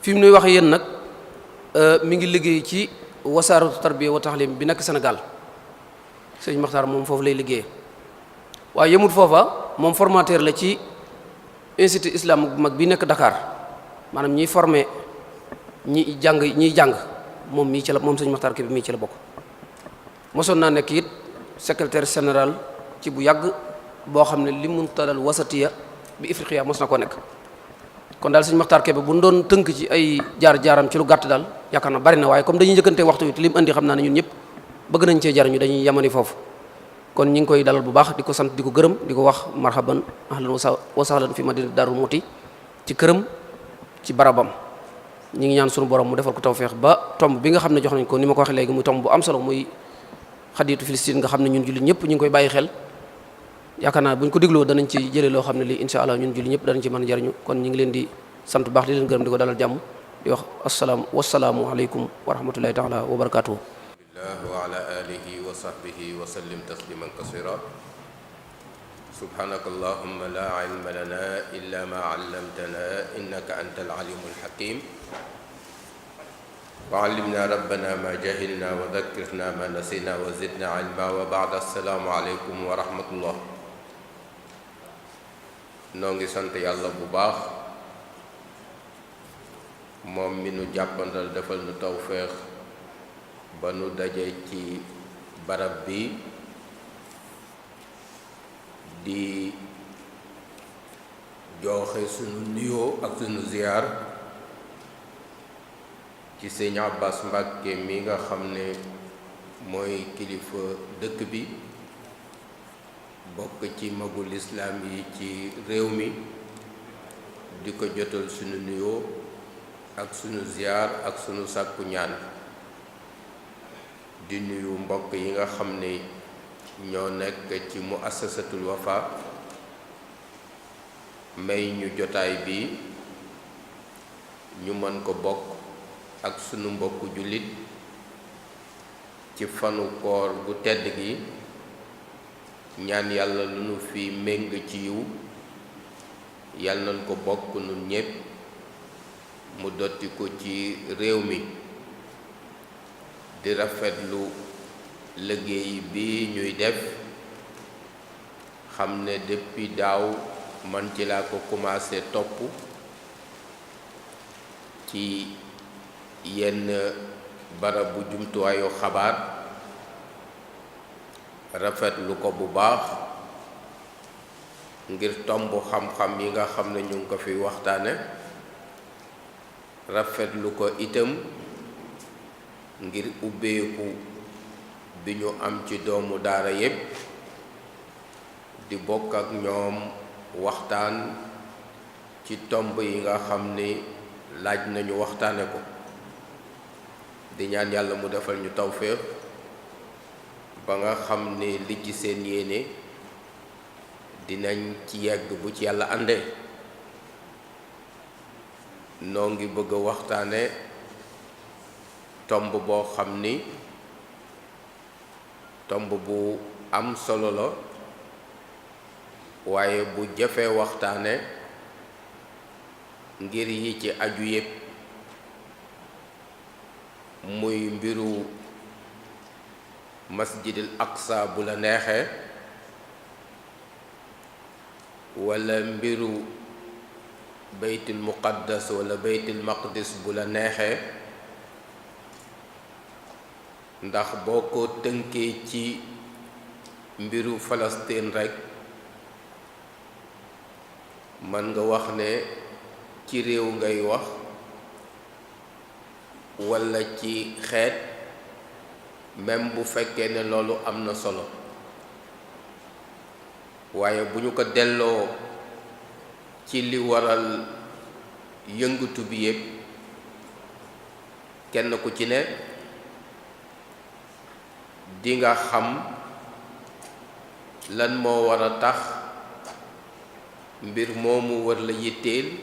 fi mu nuy wax yéen nag mi ngi liggéey ci wasaaratu tarbiya wa taxlim bi nekk Sénégal sëñ Maxtaar moom foofu lay liggéey waaye yemut foofa moom formateur la ci institut islam bu mag bi nekk Dakar maanaam ñiy formé ñiy jàng moom mii ci la moom sëñ Maxtaar Kebe mii ci la bokk. mosoon naa nekk it secrétaire général ci bu yàgg boo xam ne li muntalal wasatiya bi Ifriqiya mos na koo nekk. kon daal sëñ Maxtaar Kebe bu ñu doon tënk ci ay jaar-jaaram ci lu gàtt daal yaakaar na bari na waaye comme dañuy njëkkante waxtu wi te li mu indi xam naa ne ñun ñëpp bëgg nañ cee jariñu dañuy yamani foofu kon ñi ngi koy dalal bu baax di ko sant di ko gërëm di ko wax marhaban ahlan wa sahlan fi madina Daaru Muti ci këram ci barabam ñi ngi ñaan sunu borom mu defal ko tawfeex ba tomb bi nga xam ne jox nañ ko ni ma ko waxee léegi muy tomb bu am solo muy xadiitu Filistin nga xam ne ñun jullit ñëpp ñu ngi koy bàyyi xel yaakaar naa bu ñu ko dégloo danañ ci jëlee loo xam ne lii insha allah ñun jullit ñëpp danañ ci mën a jariñu kon ñu ngi leen di sant bu baax di leen gërëm di ko dalal jàmm di wax wasalaamu aleykum wa rahmatullahi taala wa barakatuhu wa ala alihi wa sahbihi wa sallim tasliman kasira subhanaka allahumma la ilma lana illa ma allamtana innaka anta alalimul hakim wa allimna rabbana ma jahilna wa dhakkirna ma nasina wa zidna ilma wa ba'da assalaamu aleykum wa rahmatullah noo ngi sant yàlla bu baax moom mi nu jàppandal defal nu tawféex ba nu daje ci barab bi di joxe sunu nuyoo ak sunu ziyaar ci sëñ Abbas Mbàkke mi nga xam ne mooy kilifa dëkk bi bokk ci magul islaam yi ci réew mi di ko jotal sunu nuyoo ak sunu ziyaar ak sunu sàkku ñaan di nuyu mbokk yi nga xam ne ñoo nekk ci muassasatul Wafa may ñu jotaay bi ñu mën ko bokk ak sunu mbokku jullit ci fanu koor gu tedd gi ñaan yàlla lu nu fi méng ci yiw yàlla nañ ko bokk nun ñépp mu dotti ko ci réew mi di rafetlu liggéey bi ñuy def xam ne depuis daaw man ci laa ko commencé topp ci yenn barabu jumtuwaayu xabaar rafetlu ko bu baax ngir tomb xam-xam yi nga xam ne ñu ngi ko fi waxtaane rafetlu ko itam ngir ubbeeku bi ñu am ci doomu daara yépp di bokk ak ñoom waxtaan ci tomb yi nga xam ni laaj nañu waxtaane ko di ñaan yàlla mu defal ñu tawféex ba nga xam ne li ci seen yéene dinañ ci yegg bu ci yàlla ànde noo ngi bëgg a waxtaane tomb boo xam ni tomb bu am solo la waaye bu jafee waxtaane ngir yi ci aju yépp muy mbiru masjidil aqsa bu la neexee wala mbiru baytul muqaddas wala baytul maqdis bu la neexee ndax boo ko tënkee ci mbiru Palestine rekk mën nga wax ne ci réew ngay wax walla ci xeet même bu fekkee ne loolu am na solo waaye bu ñu ko delloo ci li waral yëngatu bi yépp kenn ku ci ne di nga xam lan moo war a tax mbir moomu war la yitteel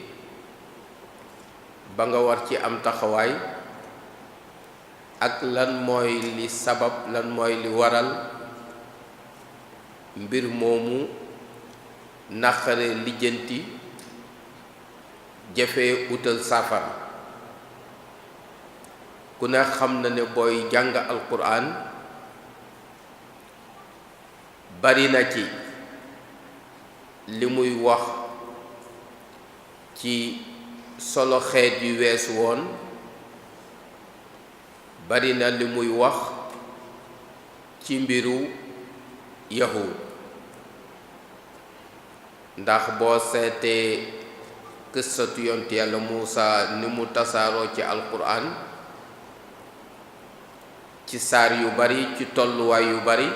ba nga war ci am taxawaay ak lan mooy li sabab lan mooy li waral mbir moomu naqare lijjanti jafe utal saafara ku ne xam na ne booy jàng alquran bari na ci li muy wax ci solo xeet yu weesu woon bari na li muy wax ci mbiru yahud ndax boo seetee qissatu yonent yàlla Muusa ni mu tasaaroo ci alquran ci saar yu bari ci tolluwaay yu bari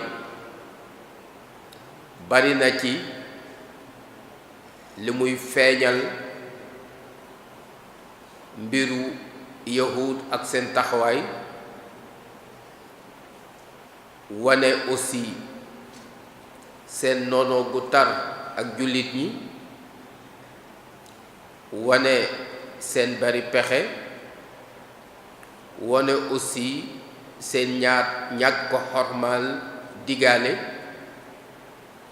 bari na ci li muy feeñal mbiru yahud ak seen taxawaay wane aussi seen noonoo gu tar ak jullit ñi wane seen bari pexe wane aussi seen ñàkk ko xormaal digaale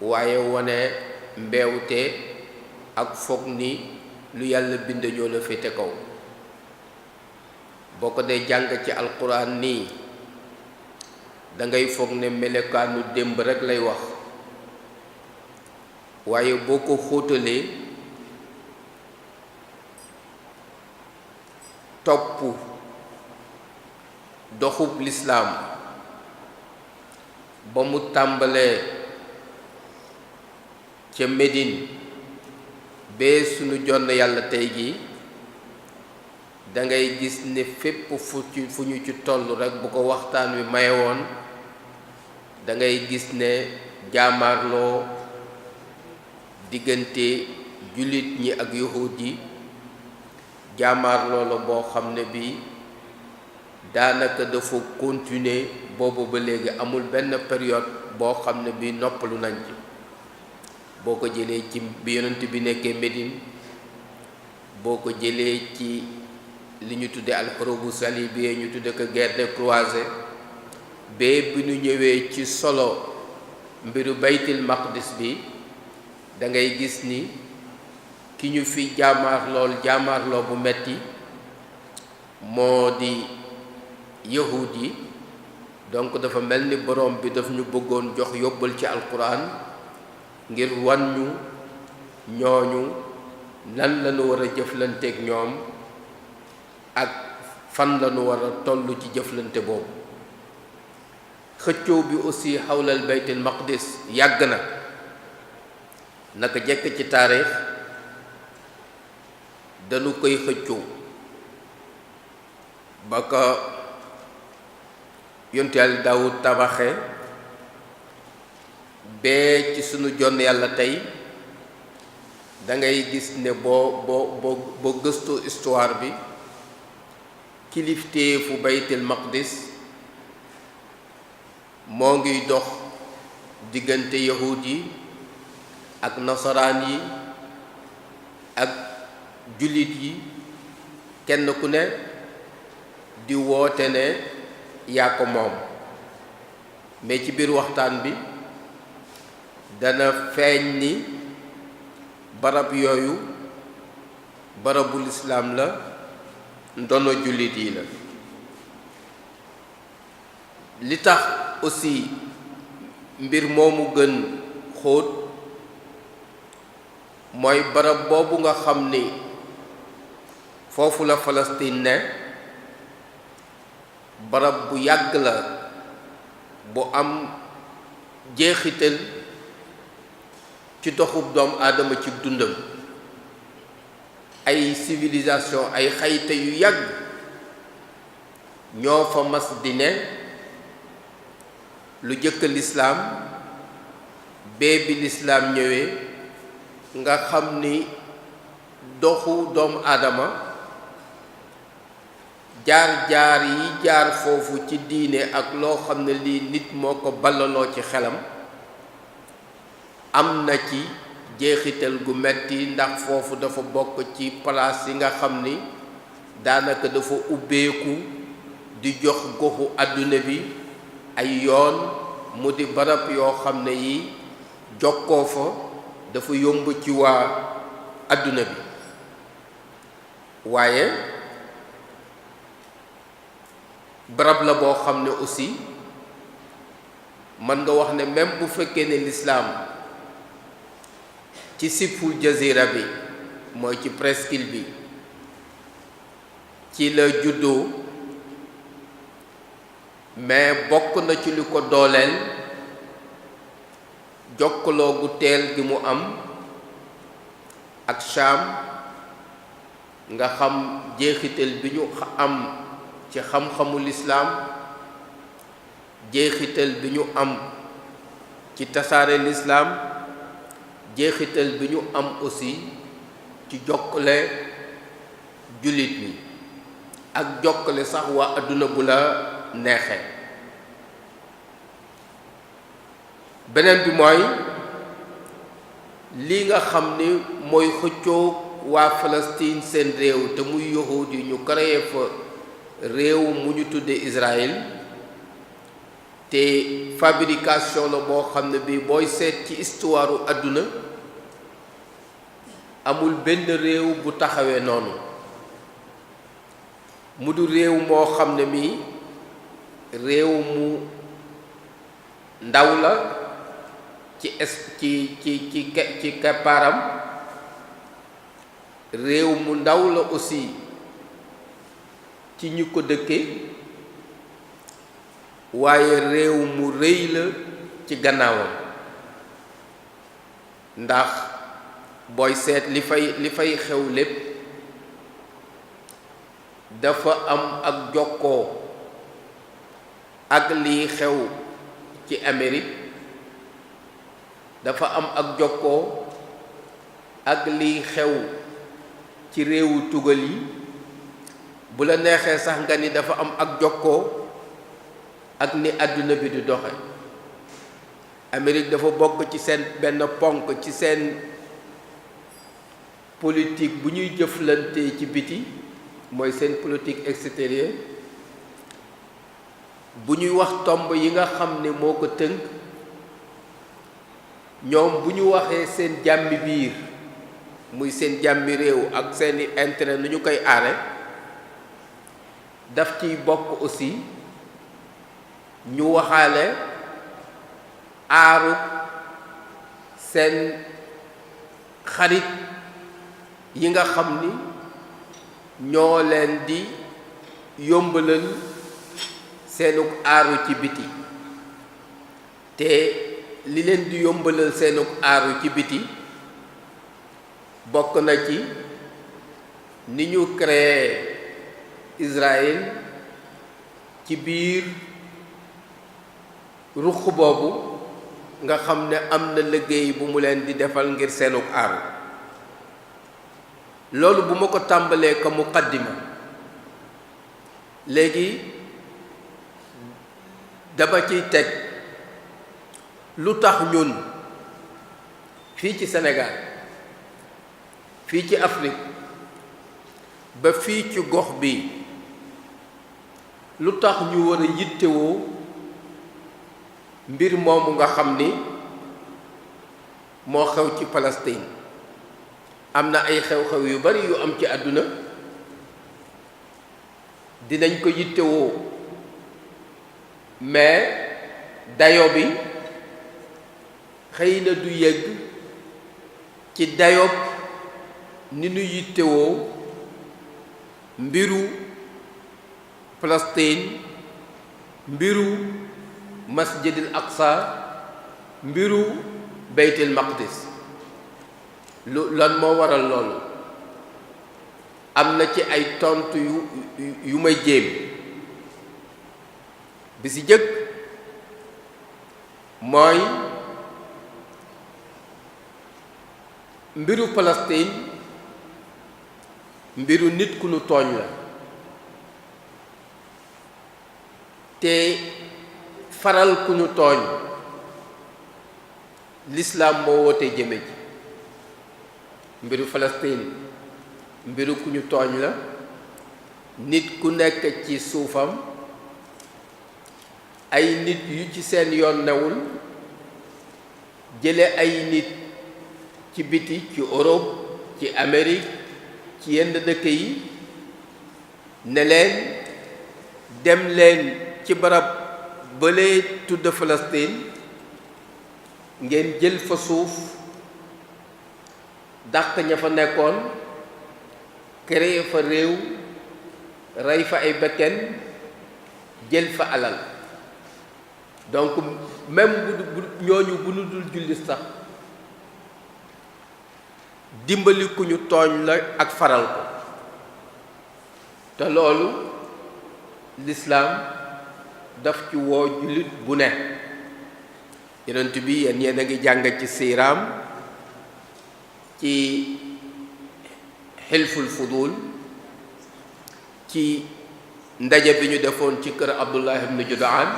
waaye wane mbeewte ak foog ni lu yàlla bind ñoo la féete kaw boo ko dee jàng ci alquran nii dangay foog ne melokaanu démb rekk lay wax waaye boo ko xóotalee topp doxub lislaam ba mu tàmbalee ca Médine bee sunu jonn yàlla tey gi dangay gis ne fépp fu ñu ci toll rekk bu ko waxtaan wi maye woon dangay gis ne jaamaarloo diggante jullit ñi ak yahud yi jaamaarloo la boo xam ne bi daanaka dafa continuer boobu ba léegi amul benn période boo xam ne bi noppalu nañ ci boo ko jëlee ci bi yonent bi nekkee Médine boo ko jëlee ci li ñu tudde alxurubu salibiyya ñu tudde ko guerre des croisés bee bi ñu ñëwee ci solo mbiru baytil maqdis bi da ngay gis ni ki ñu fi jaamaarloo bu metti moo di yahud yi donc dafa mel ni borom bi daf ñu bëggoon jox yóbbal ci alquran ngir wan ñu ñooñu lan lañu war a jëflanteek ñoom ak fan lañu war a toll ci jëflante boobu xëccoo bi aussi xawlal baytil maqdis yàgg na naka jekk ci taarix dañu koy xëccoo ba ko yonent Yàlla Daawud tabaxe bee ci sunu jonn yàlla tey dangay gis ne boo gëstu histoire bi kilifteefu baytil maqdis moo ngiy dox diggante yahud yi ak nasaraan yi ak jullit yi kenn ku ne di woote ne yaa ko moom mais ci biir waxtaan bi dana feeñ ni barab yooyu barabul islaam la ndono jullit yi la li tax aussi mbir moomu gën xóot mooy barab boobu nga xam ni foofu la Palestine ne barab bu yàgg la bu am jeexital ci doxub doomu aadama ci dundam ay civilisation ay xayte yu yàgg ñoo fa mas di ne lu jëkk lislaam bee bi lislaam ñëwee nga xam ni doxu doomu aadama jaar-jaar yi jaar foofu ci diine ak loo xam ne lii nit moo ko ballaloo ci xelam am na ci jeexital gu metti ndax foofu dafa bokk ci place yi nga xam ni daanaka dafa ubbeeku di jox goxu àdduna bi ay yoon mu di barab yoo xam ne yi jokkoo fa dafa yomb ci waa àdduna bi waaye barab la boo xam ne aussi mën nga wax ne même bu fekkee ne lislaam ci siful jazira bi mooy ci presqu'île bi ci la juddoo mais bokk na ci li ko dooleel jokkaloo gu teel gi mu am ak Shaam nga xam jeexital bi ñu am ci xam-xamu lislaam jeexital bi ñu am ci tasaare lislaam jeexital bi ñu am aussi ci jokkale jullit ñi ak jokkale sax waa àdduna bu la neexee beneen bi mooy li nga xam ni mooy xëccoo waa Palestine seen réew te muy yahuud yi ñu créé fa réew mu ñu tudde Israël te fabrication la boo xam ne bii booy seet ci histoire àdduna amul benn réew bu taxawee noonu mu du réew moo xam ne mii réew mu ndaw la ci keppaaram réew mu ndaw la aussi ci ñu ko dëkke waaye réew mu rëy la ci gannaawam ndax booy seet li fay xew lépp dafa am ak jokkoo ak liy xew ci Amérique dafa am ak jokkoo ak liy xew ci réewu tugal yi bu la neexee sax nga ni dafa am ak jokkoo ak ni àdduna bi di doxe Amérique dafa bokk ci seen benn ponk ci seen politique bu ñuy jëflante ci biti mooy seen politique extérieure bu ñuy wax tomb yi nga xam ne moo ko tënk ñoom bu ñu waxee seen jàmmi biir muy seen jàmmi réew ak seeni intérêt nu ñu koy aare daf ciy bokk aussi ñu waxaale aaru seen xarit yi nga xam ni ñoo leen di yombalal seenug aaru ci biti te li leen di yombalal seenug aaru ci biti bokk na ci ni ñu créé Israël ci biir ruq boobu nga xam ne am na liggéey bu mu leen di defal ngir seenug aaru loolu bu ma ko tàmbalee ko muqaddima léegi dama ciy teg lu tax ñun fii ci Sénégal fii ci Afrique ba fii ci gox bi lu tax ñu war a yittewoo mbir moomu nga xam ni moo xew ci Palestine am na ay xew-xew yu bari yu am ci àdduna dinañ ko yittewoo mais dayo bi xëy na du yegg ci dayob ni nu yittewoo mbiru Palestine mbiru masjidil aqsa mbiru beytil maqdis lan moo waral loolu am na ci ay tontu yu may jéem bi si jëkk mooy mbiru Palestine mbiru nit ku nu tooñ la te faral ku ñu tooñ lislaam moo woote jëme ji. mbiru Palestine mbiru ku ñu tooñ la, nit ku nekk ci suufam, ay nit yu ci seen yoon newul jële ay nit ci biti, ci Europe, ci Amérique, ci yenn dëkk yi, ne leen dem leen ci barab bële tudd Palestine ngeen jël fa suuf, dàq ña fa nekkoon, créer fa réew, rey fa ay bekken, jël fa alal. donc même bu ñooñu bu nu dul jullit sax dimbali ku ñu tooñ la ak faral ko, te loolu lislaam daf ci woo jullit bu ne. yonent bi yéen a ngi jàng ci siiraam ci xilful fudul ci ndaje bi ñu defoon ci kër Abdullah ibn Judaan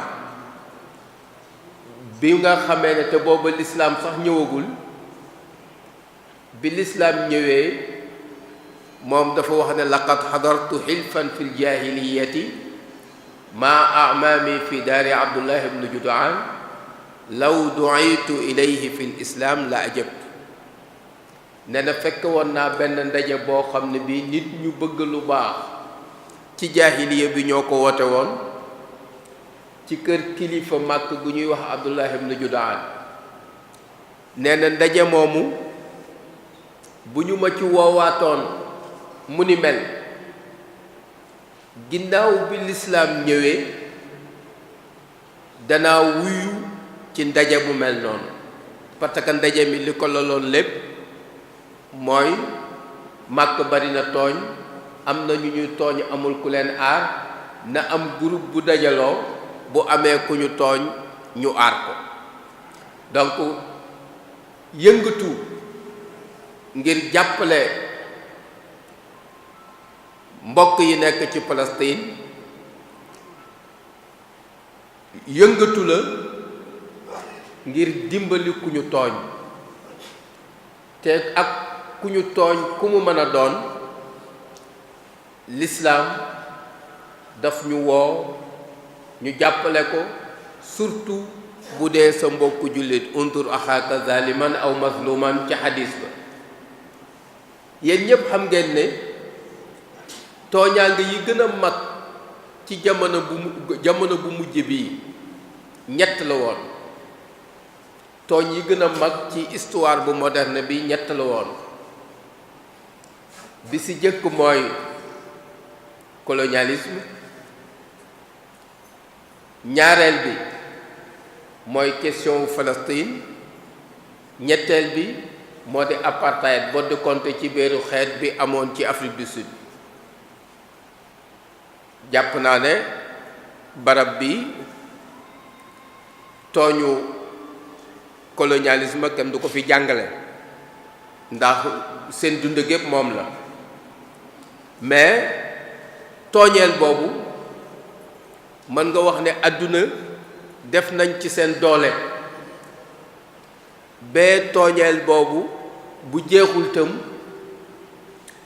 bi nga xamee ne te booba lislaam sax ñëwagul. bi lislaam ñëwee moom dafa wax ne laqad xadartu xilfan fi ljahiliyati maa amaami fi daari Abdullah ibn Judaan law duitu ilayhi fi lislaam la ajabtu. ne na fekk woon naa benn ndaje boo xam ne bii nit ñu bëgg lu baax ci jaahiliya bi ñoo ko woote woon ci kër kilifa màkk gu ñuy wax Abdullah ibn Judaan. nee na ndaje moomu bu ñu ma ci woowaatoon mu ni mel ginnaaw bi lislaam ñëwee danaa wuyu ci ndaje bu mel noonu, parce que ndaje mi li ko laloon lépp mooy màkk bari na tooñ, am na ñu ñuy tooñ amul ku leen aar, na am groupe bu dajaloo bu amee ku ñu tooñ ñu aar ko. donc yëngatu ngir jàppale mbokk yi nekk ci Palestine yëngatu la ngir dimbali ku ñu tooñ, te ak ku ñu tooñ ku mu mën a doon lislaam daf ñu woo ñu jàppale ko, surtout bu dee sa mbokku jullit untur axaaka zaliman aw mazluman ci xadis ba. yéen ñépp xam ngeen ne tooñaanga yi gën a mag ci jamono bu mujj bii ñett la woon. tooñ yi gën a mag ci histoire bu moderne bi ñett la woon. bi ci jëkk mooy colonialisme, ñaareel bi mooy question wu Palestine, ñetteel bi moo di apartheid bodd konte ci biiru xeet bi amoon ci Afrique du Sud. jàpp naa ne barab bi tooñu colonialisme kenn du ko fi jàngale ndax seen dund gépp moom la, mais tooñeel boobu mën nga wax ne àdduna def nañ ci seen doole bee tooñeel boobu bu jeexul tam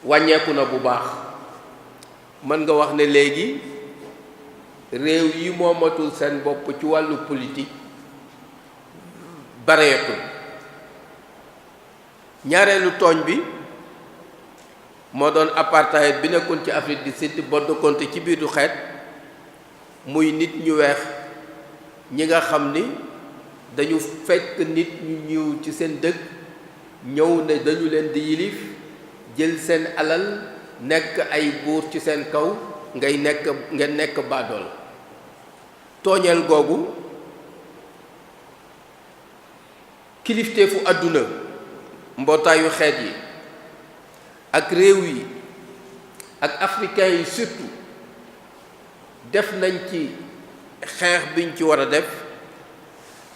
wàññeeku na bu baax. mën nga wax ne léegi réew yi moomatul seen bopp ci wàllu politique bareetul. ñaareelu tooñ bi moo doon apartheid bi nekkoon ci Afrique du Sud bodd konte ci biiru xeet, muy nit ñu weex ñi nga xam ni dañu fekk nit ñu ñëw ci seen dëkk ñëw ne dañu leen di yilif, jël seen alal, nekk ay buur ci seen kaw, ngeen nekk baadool. tooñeel googu kilifteefu àdduna, mbootaayu xeet yi ak réew yi ak africain yi surtout def nañ ci xeex biñ ci war a def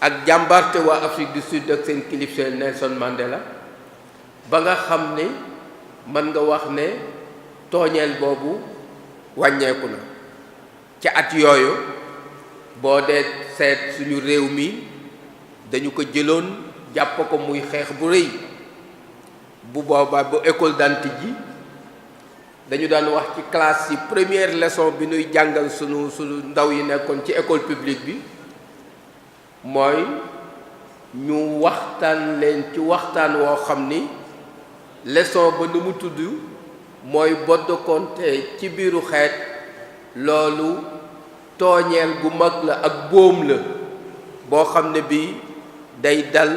ak jàmbarte waa Afrique du Sud ak seen kilifa Nelson Mandela ba nga xam ne mën nga wax ne tooñeel boobu wàññeeku na. ca at yooyu boo dee seet suñu réew mi dañu ko jëloon jàpp ko muy xeex bu rëy. bu boobaa bu école daan tijji dañu daan wax ci classe yi première leçon bi ñuy jàngal sunu ndaw yi nekkoon ci école publique bi mooy ñu waxtaan leen ci waxtaan woo xam ni leçon ba nu mu tudd mooy bodd konte ci biiru xeet loolu tooñeel gu mag la ak boom la boo xam ne bii day dal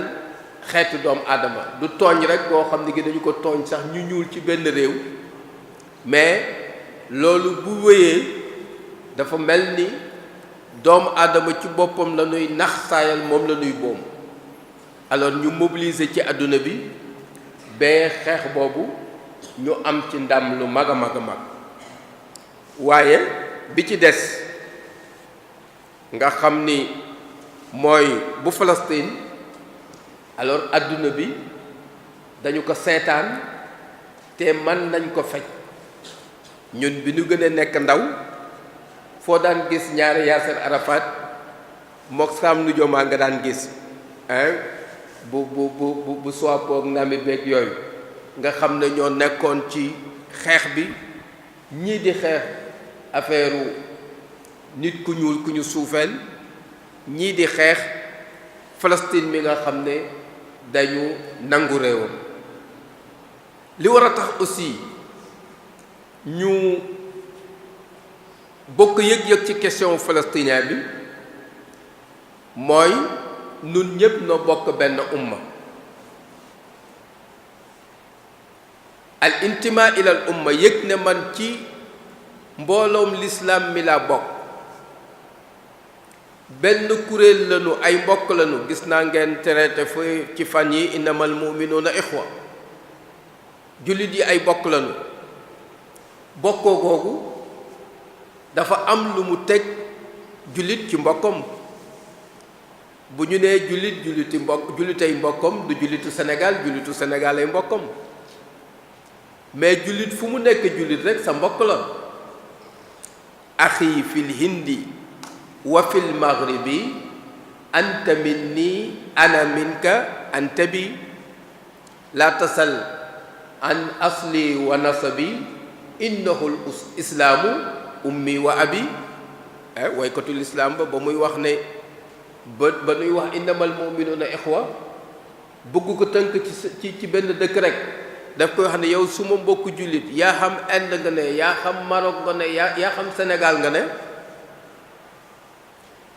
xeetu doomu aadama du tooñ rek boo xam ne gi dañu ko tooñ sax ñu ñuul ci benn réew mais loolu bu wéyee dafa mel ni doomu aadama ci boppam la ñuy nax saayal moom la ñuy boom alors ñu mobiliser ci àdduna bi ba xeex boobu ñu am ci ndam lu mag a mag a mag waaye bi ci des nga xam ni mooy bu Palestine alors àdduna bi dañu ko seetaan te mën nañ ko faj ñun bi ñu gën a nekk ndaw foo daan gis ñaari Yasser Arafat mook Sam Nujoma nga daan gis bu soipoog nami beeg yooyu nga xam ne ñoo nekkoon ci xeex bi ñii di xeex affaire nit ku ñuul ku ñu suufeel ñii di xeex Palestine mi nga xam ne dañu nangu réewam li war a tax aussi ñu bokk yëg-yëg ci question palestinien bi mooy nun ñépp noo bokk benn umma al intima ilal umma yëg ne man ci mbooloom lislaam mi laa bokk benn kuréel lañu ay mbokk lañu gis naa ngeen traité fa ci fan yi innamal mu'minuuna ixwa jullit yi ay bokk lañu bokkoo googu dafa am lu mu teg jullit ci mbokkam bu ñu nee jullitay mbokkam du jullitu Sénégal ay mbokkam mais jullit fu mu nekk jullit rek sa mbokk la axi fil hindi wa fil maghribi anta minni ana minka anta bi la tasal an asli wa nasabi innahu islaamu ummi wa abi waykatul islaam ba muy wax ne ba nuy wax innamal mu'minuuna ixwa bëgg ko tënk ci benn dëkk rek daf koy wax ne yow suma mbokku jullit yaa xam Inde nga ne yaa xam Maroc nga ne yaa xam Sénégal nga ne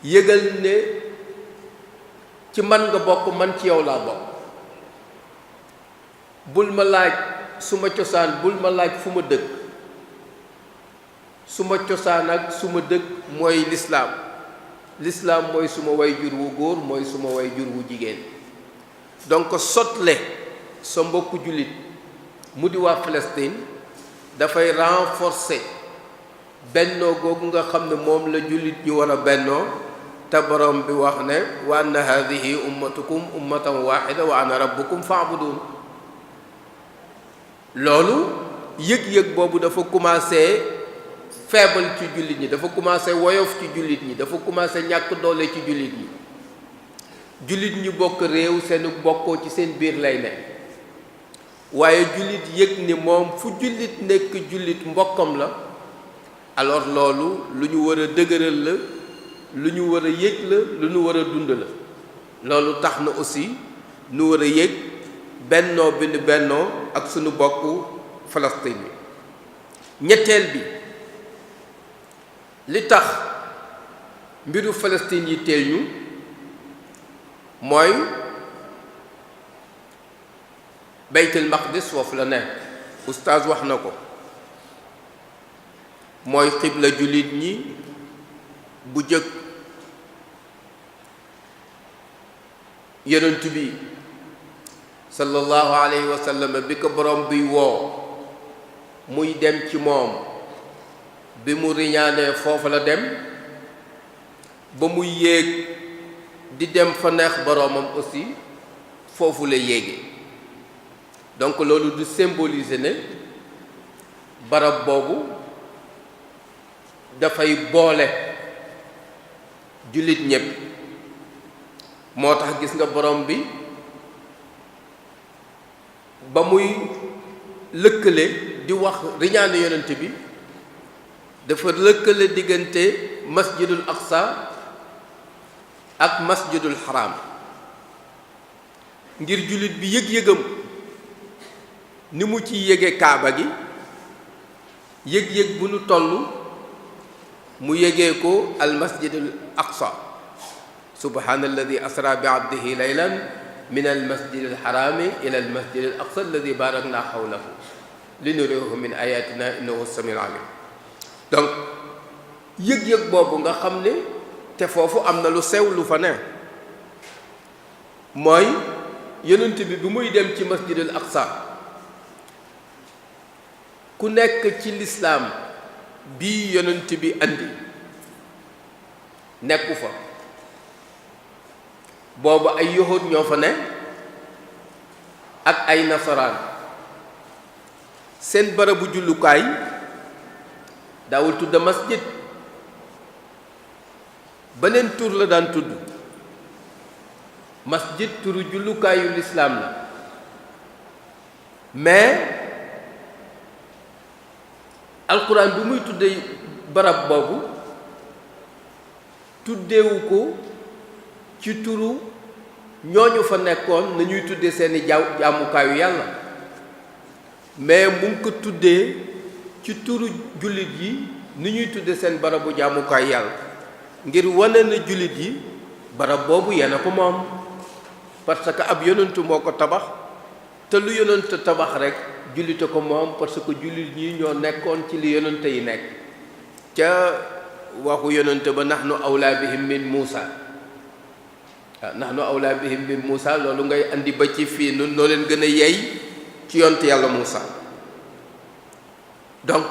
yëgal ne ci man nga bokk man ci yow laa bokk bul ma laaj suma cosaan bul ma laaj fu ma dëkk suma cosaan ak suma dëkk mooy lislaam mooy suma way jur wu góor mooy suma way jur wu jigéen donc sotle sa mbokku jullit mu di waa Palestine dafay renforcer bennoo googu nga xam ne moom la jullit ñu war a bennoo te borom bi wax ne wa anna hadihi ummatukum ummatan wahida wa ana rabbukum fa'budun loolu yëg-yëg boobu dafa commencé faible ci jullit ñi dafa commencé woyof ci jullit ñi dafa commencé ñàkk doole ci jullit ñi jullit ñi bokk réew seenu bokkoo ci seen biir lay ne waaye jullit yëg ni moom fu jullit nekk jullit mbokkam la alors loolu lu ñu war a dëgëral la lu ñu war a yëg la lu ñu war a dund la loolu tax na aussi nu war a yëg bennoo bi nu bennoo ak sunu bokku Palestine bi ñetteel bi li tax mbiru Palestine yi teel ñu mooy Baytul Maqdis foofu la ne oustaz wax na ko mooy xibla jullit ñi bu jëkk yonent bi sallallahu alayhi wa sallam bi ko borom bi woo muy dem ci moom bi mu riñaanee foofu la dem ba muy yéeg di dem fa neex boroomam aussi foofu la yéege donc loolu du symboliser ne barab boobu dafay boole jullit ñépp. moo tax gis nga borom bi ba muy lëkkale di wax riñaane yonent bi dafa lëkkale diggante masjidul aqsa ak masjidul haram ngir jullit bi yëg-yëgam ni mu ci yëge kaaba gi yëg-yëg bu nu toll mu yëgee ko al masjidul aqsa subhana alladi asra bi abdihi laylan min al masjidil harami ila al masjidil aqsa alladi barakna hawlahu linurihu min ayatina innahu samiul alim. donc yëg-yëg boobu nga xam ne te foofu am na lu sew lu fa ne mooy yonent bi muy dem ci masjidul aqsa ku nekk ci lislaam bii yonent bi andi nekku fa. boobu ay yahud ñoo fa ne ak ay nasaraan seen barabu jullukaay daawul tudd masjid beneen tur la daan tudd. masjid turu jullukaayu lislaam la mais alquran bi muy tudde barab boobu tuddeewu ko ci turu ñooñu fa nekkoon nañuy tudde seeni jaamukaayu yàlla mais mu ngi ko tuddee ci turu jullit yi ni ñuy tudde seen barabu jaamukaayu yàlla ngir wane na jullit yi barab boobu yéen a ko moom parce que ab yonentu moo ko tabax te lu yonent tabax rek jullite ko moom parce que jullit ñi ñoo nekkoon ci li yonent yi nekk ca waxu yonent ba nahnu awlaa bihim min Muusa nahnu awlaa bihim min Muusa loolu ngay andi ba ci fii nun noo leen gën a yey ci yonent yàlla Muusa. donc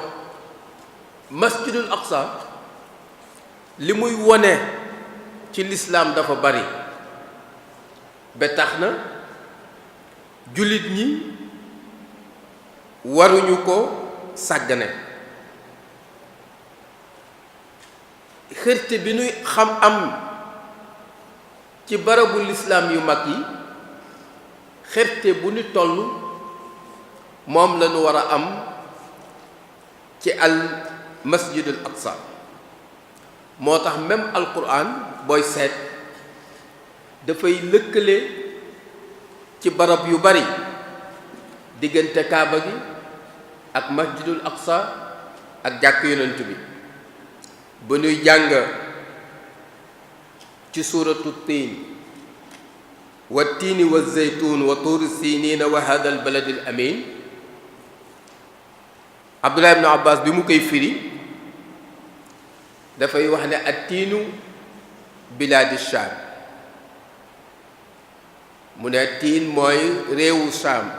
masjidul aqsa li muy wone ci lislaam dafa bari ba tax na jullit ñi waruñu ko sàggane. xërte bi nuy xam am ci barabu lislaam yu mag yi xërte bu ñu toll moom lañu war a am ci al masjidul aqsa. moo tax même alquran booy seet dafay lëkkale ci barab yu bari diggante kaaba gi ak masjidul aqsa ak jàkk yonent bi. ba ñuy jàng ci suuratu tiin wa tiini wa zeytuun wa tuuri siniina wa hada al baladi al amin Abdullah ibn Abbas bi mu koy firi dafay wax ne at tiinu bilaadi Shaam mu ne tiin mooy réewu Shaam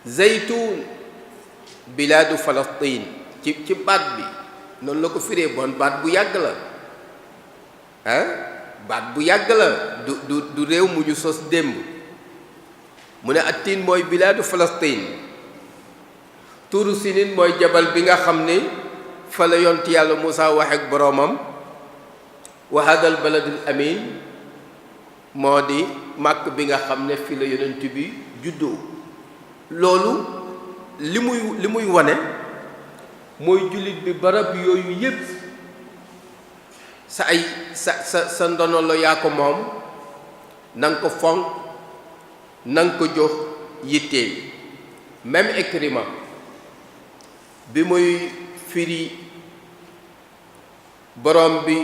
zeytuun bilaadu Falastiin ci baat bi noonu la ko firee bon baat bu yàgg la baat bu yàgg la du réew mu ñu sos démb mu ne at tiin mooy bilaadu Falastiin tuuru sinin mooy jabal bi nga xam ne fa la yonent yàlla Muusaa wax ak boroomam wa hadal baladul amin moo di màkk bi nga xam ne fi la yonent bi juddoo. loolu li muy wane mooy jullit bi barab yooyu yépp sa ndono la yaa ko moom na nga ko fonk na nga ko jox yitteel. même Ikrima bi muy firi borom bi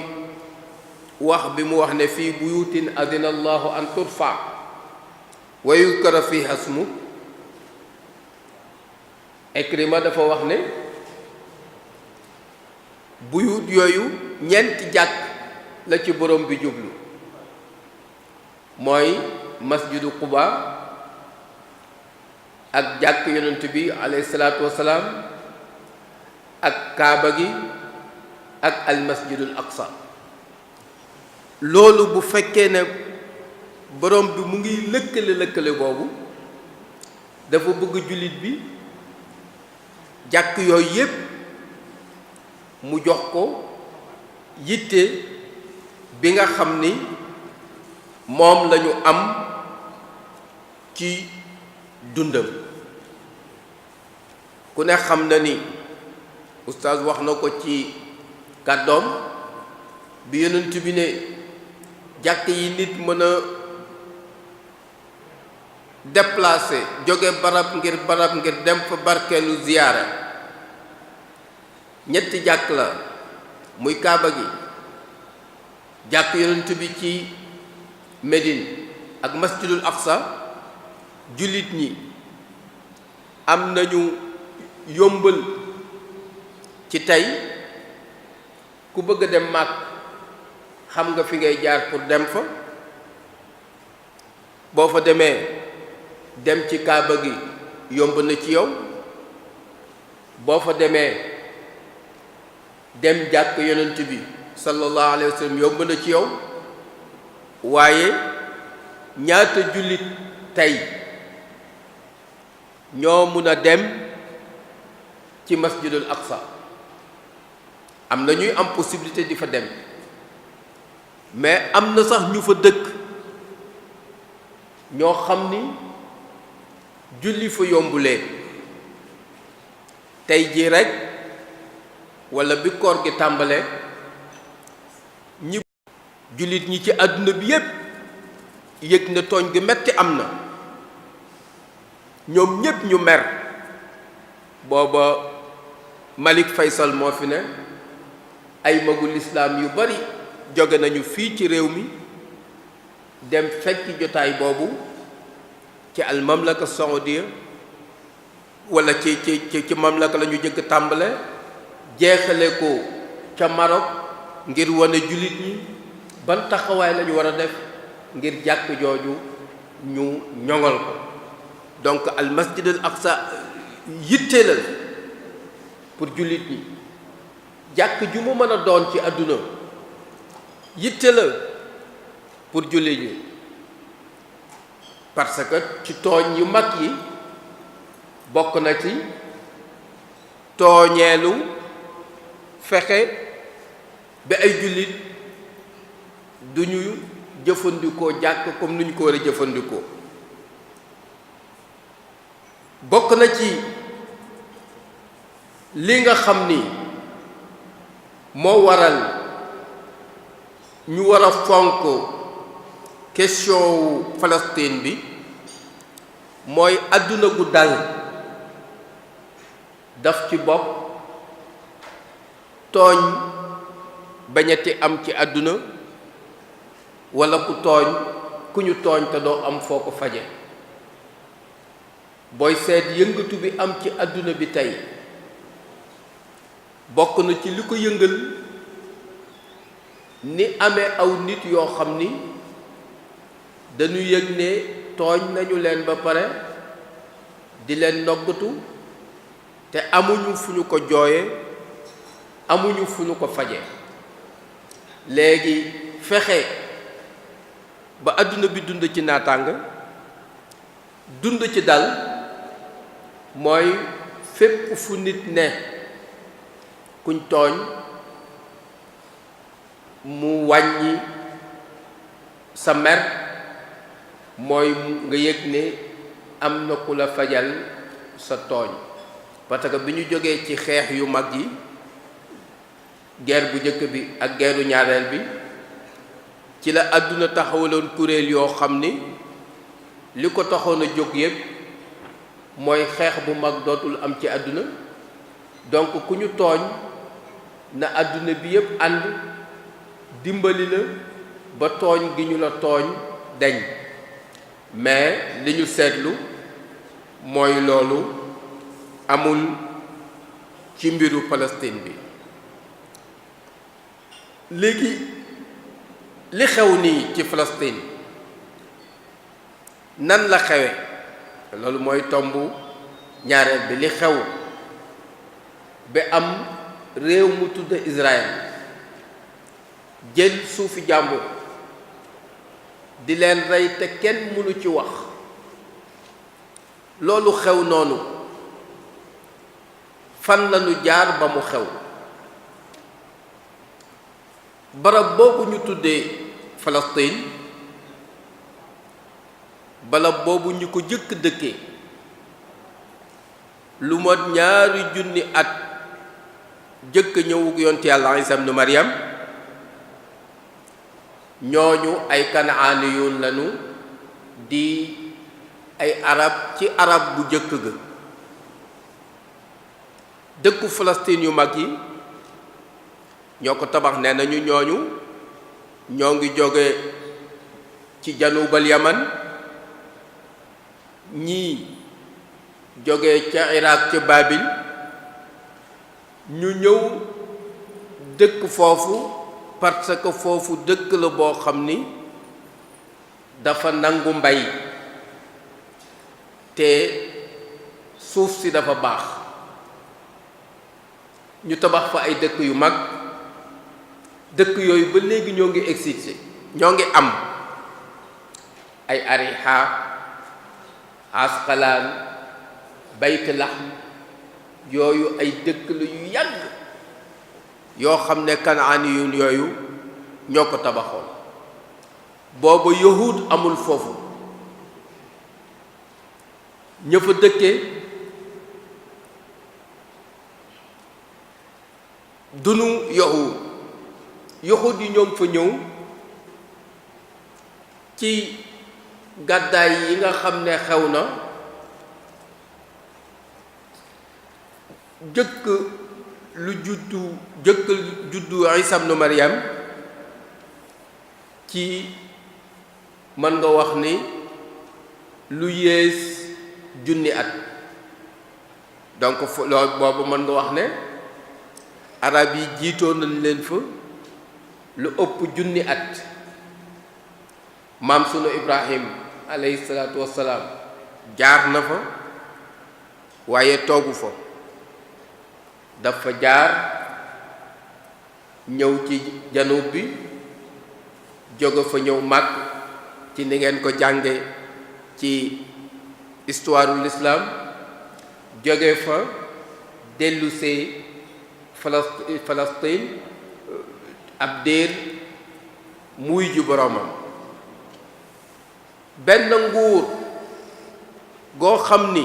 wax bi mu wax ne fii buyutin adina allahu an turfa wa yuzkara fiha ismu Ikrima dafa wax ne buyut yooyu ñeenti jàkk la ci borom bi jublu mooy masjidu Quba ak jàkk yonent bi alayhi salaatu wassalaam ak kaaba gi ak al masjidul aqsa. loolu bu fekkee ne borom bi mu ngi lëkkale boobu dafa bëgg jullit bi jàkk yooyu yépp mu jox ko yitte bi nga xam ni moom lañu am ci dundam. ku ne xam na ni oustaz wax na ko ci kàddoom bi yonent bi ne jàkk yi nit mën a déplacer jóge barab ngir dem fa barkeelu ziyaara ñetti jàkk la, muy kaaba gi, jàkk yonent bi ci Médine ak masjidul aqsa. jullit ñi am nañu yombal ci tey ku bëgg a dem Màkk xam nga fi ngay jaar pour dem fa. boo fa demee dem ci kaaba gi yomb na ci yow. boo fa demee dem jàkk yonent bi sallallahu alayhi wa sallam yomb na ci yow. waaye ñaata jullit tey ñoo mun a dem ci masjidul aqsa? am na ñuy am possibilité di fa dem, mais am na sax ñu fa dëkk ñoo xam ni julli fa yombulee. tey jii rekk walla bi koor gi tàmbalee jullit ñi ci àdduna bi yépp yëg na tooñ gi metti am na. ñoom ñépp ñu mer. booba Malik Faysal moo fi ne, ay magul islaam yu bari jóge nañu fii ci réew mi dem fekk jotaay boobu ci al mamlaka saoudia walla ci mamlaka la ñu jëkk tàmbale, jeexale ko ca Maroc ngir wane jullit ñi ban taxawaay lañu war a def ngir jàkk jooju ñu ñoŋal ko. donc al masjid al aqsa yitte la pour jullit ñi. jàkk ju mu mën a doon ci àdduna yitte la pour jullit ñi, parce que ci tooñ yu mag yi bokk na ci tooñeelu fexe ba ay jullit du ñu jëfandikoo jàkk comme ni ñu ko war a jëfandikoo. bokk na ci li nga xam ni moo waral ñu war a fonk question wu Palestine bi mooy àdduna gu dal daf ci bopp tooñ bañati am ci àdduna, walla ku ñu tooñ te doo am foo ko faje. booy seet yëngatu bi am ci àdduna bi tey bokk na ci li ko yëngal ni amee aw nit yoo xam ni dañu yëg ne tooñ nañu leen ba pare di leen noggatu te amuñu fu ñu ko jooye, amuñu fu ñu ko faje. léegi fexe ba àdduna bi dund ci naataanga, dund ci dal, mooy fépp fu nit ne kuñ tooñ mu wàññi sa mer, mooy nga yëg ne am na ku la fajal sa tooñ. parce que bi ñu jógee ci xeex yu mag yi, guerre bu njëkk bi ak guerru ñaareel bi, ci la àdduna taxawaloon kuréel yoo xam ni li ko taxoon a jóg yépp mooy xeex bu mag dootul am ci àdduna. donc ku ñu tooñ na àdduna bi yépp ànd dimbali la ba tooñ gi ñu la tooñ deñ. mais li ñu seetlu mooy loolu amul ci mbiru Palestine bi. léegi li xew nii ci Palestine nan la xewe, loolu mooy tomb ñaareel bi. li xew ba am réew mu tudd Israël jël suufi jàmbur di leen rey te kenn mënu ci wax, loolu xew noonu fan lañu jaar ba mu xew? barab boobu ñu tuddee Palestine barab boobu ñu ko jëkk dëkkee lu mot 2,000 at jëkk ñëwug yonent yàlla Isa ibnu Maryam ñooñu ay kanaaniyuun lañu di ay arab ci arab bu jëkk ga dëkku Palestine yu mag yi ñoo ko tabax nee nañu ñooñu ñoo ngi jóge ci janubal Yaman ñii jóge ca Irak ca Babil ñu ñëw dëkk foofu parce que foofu dëkk la boo xam ni dafa nangu mbay te suuf si dafa baax ñu tabax fa ay dëkk yu mag dëkk yooyu ba léegi ñoo ngi existé ñoo ngi am ay Ariha Asqalaan Bayt Lahm yooyu ay dëkk la yu yàgg yoo xam ne kanaaniyuun yooyu ñoo ko tabaxoon booba yahud amul foofu ña fa dëkkee dunu yahud yi ñoom fa ñëw ci gàddaay yi nga xam ne xew na jëkk lu juddu Isa ibnu Maryam ci mën nga wax ni lu yées 1,000 at donc loolu boobu mën nga wax ne arab yi jiitoo nañ leen fa lu ëpp 1,000 at maam sunu Ibrahim alayhi salaatu wassalaam jaar na fa waaye toogu fa dafa jaar ñëw ci janub bi jóge fa ñëw Makk ci ni ngeen ko jànge ci histoire u l'islam jóge fa dellusee Palestine ab déer muy ju boroomam benn nguur goo xam ni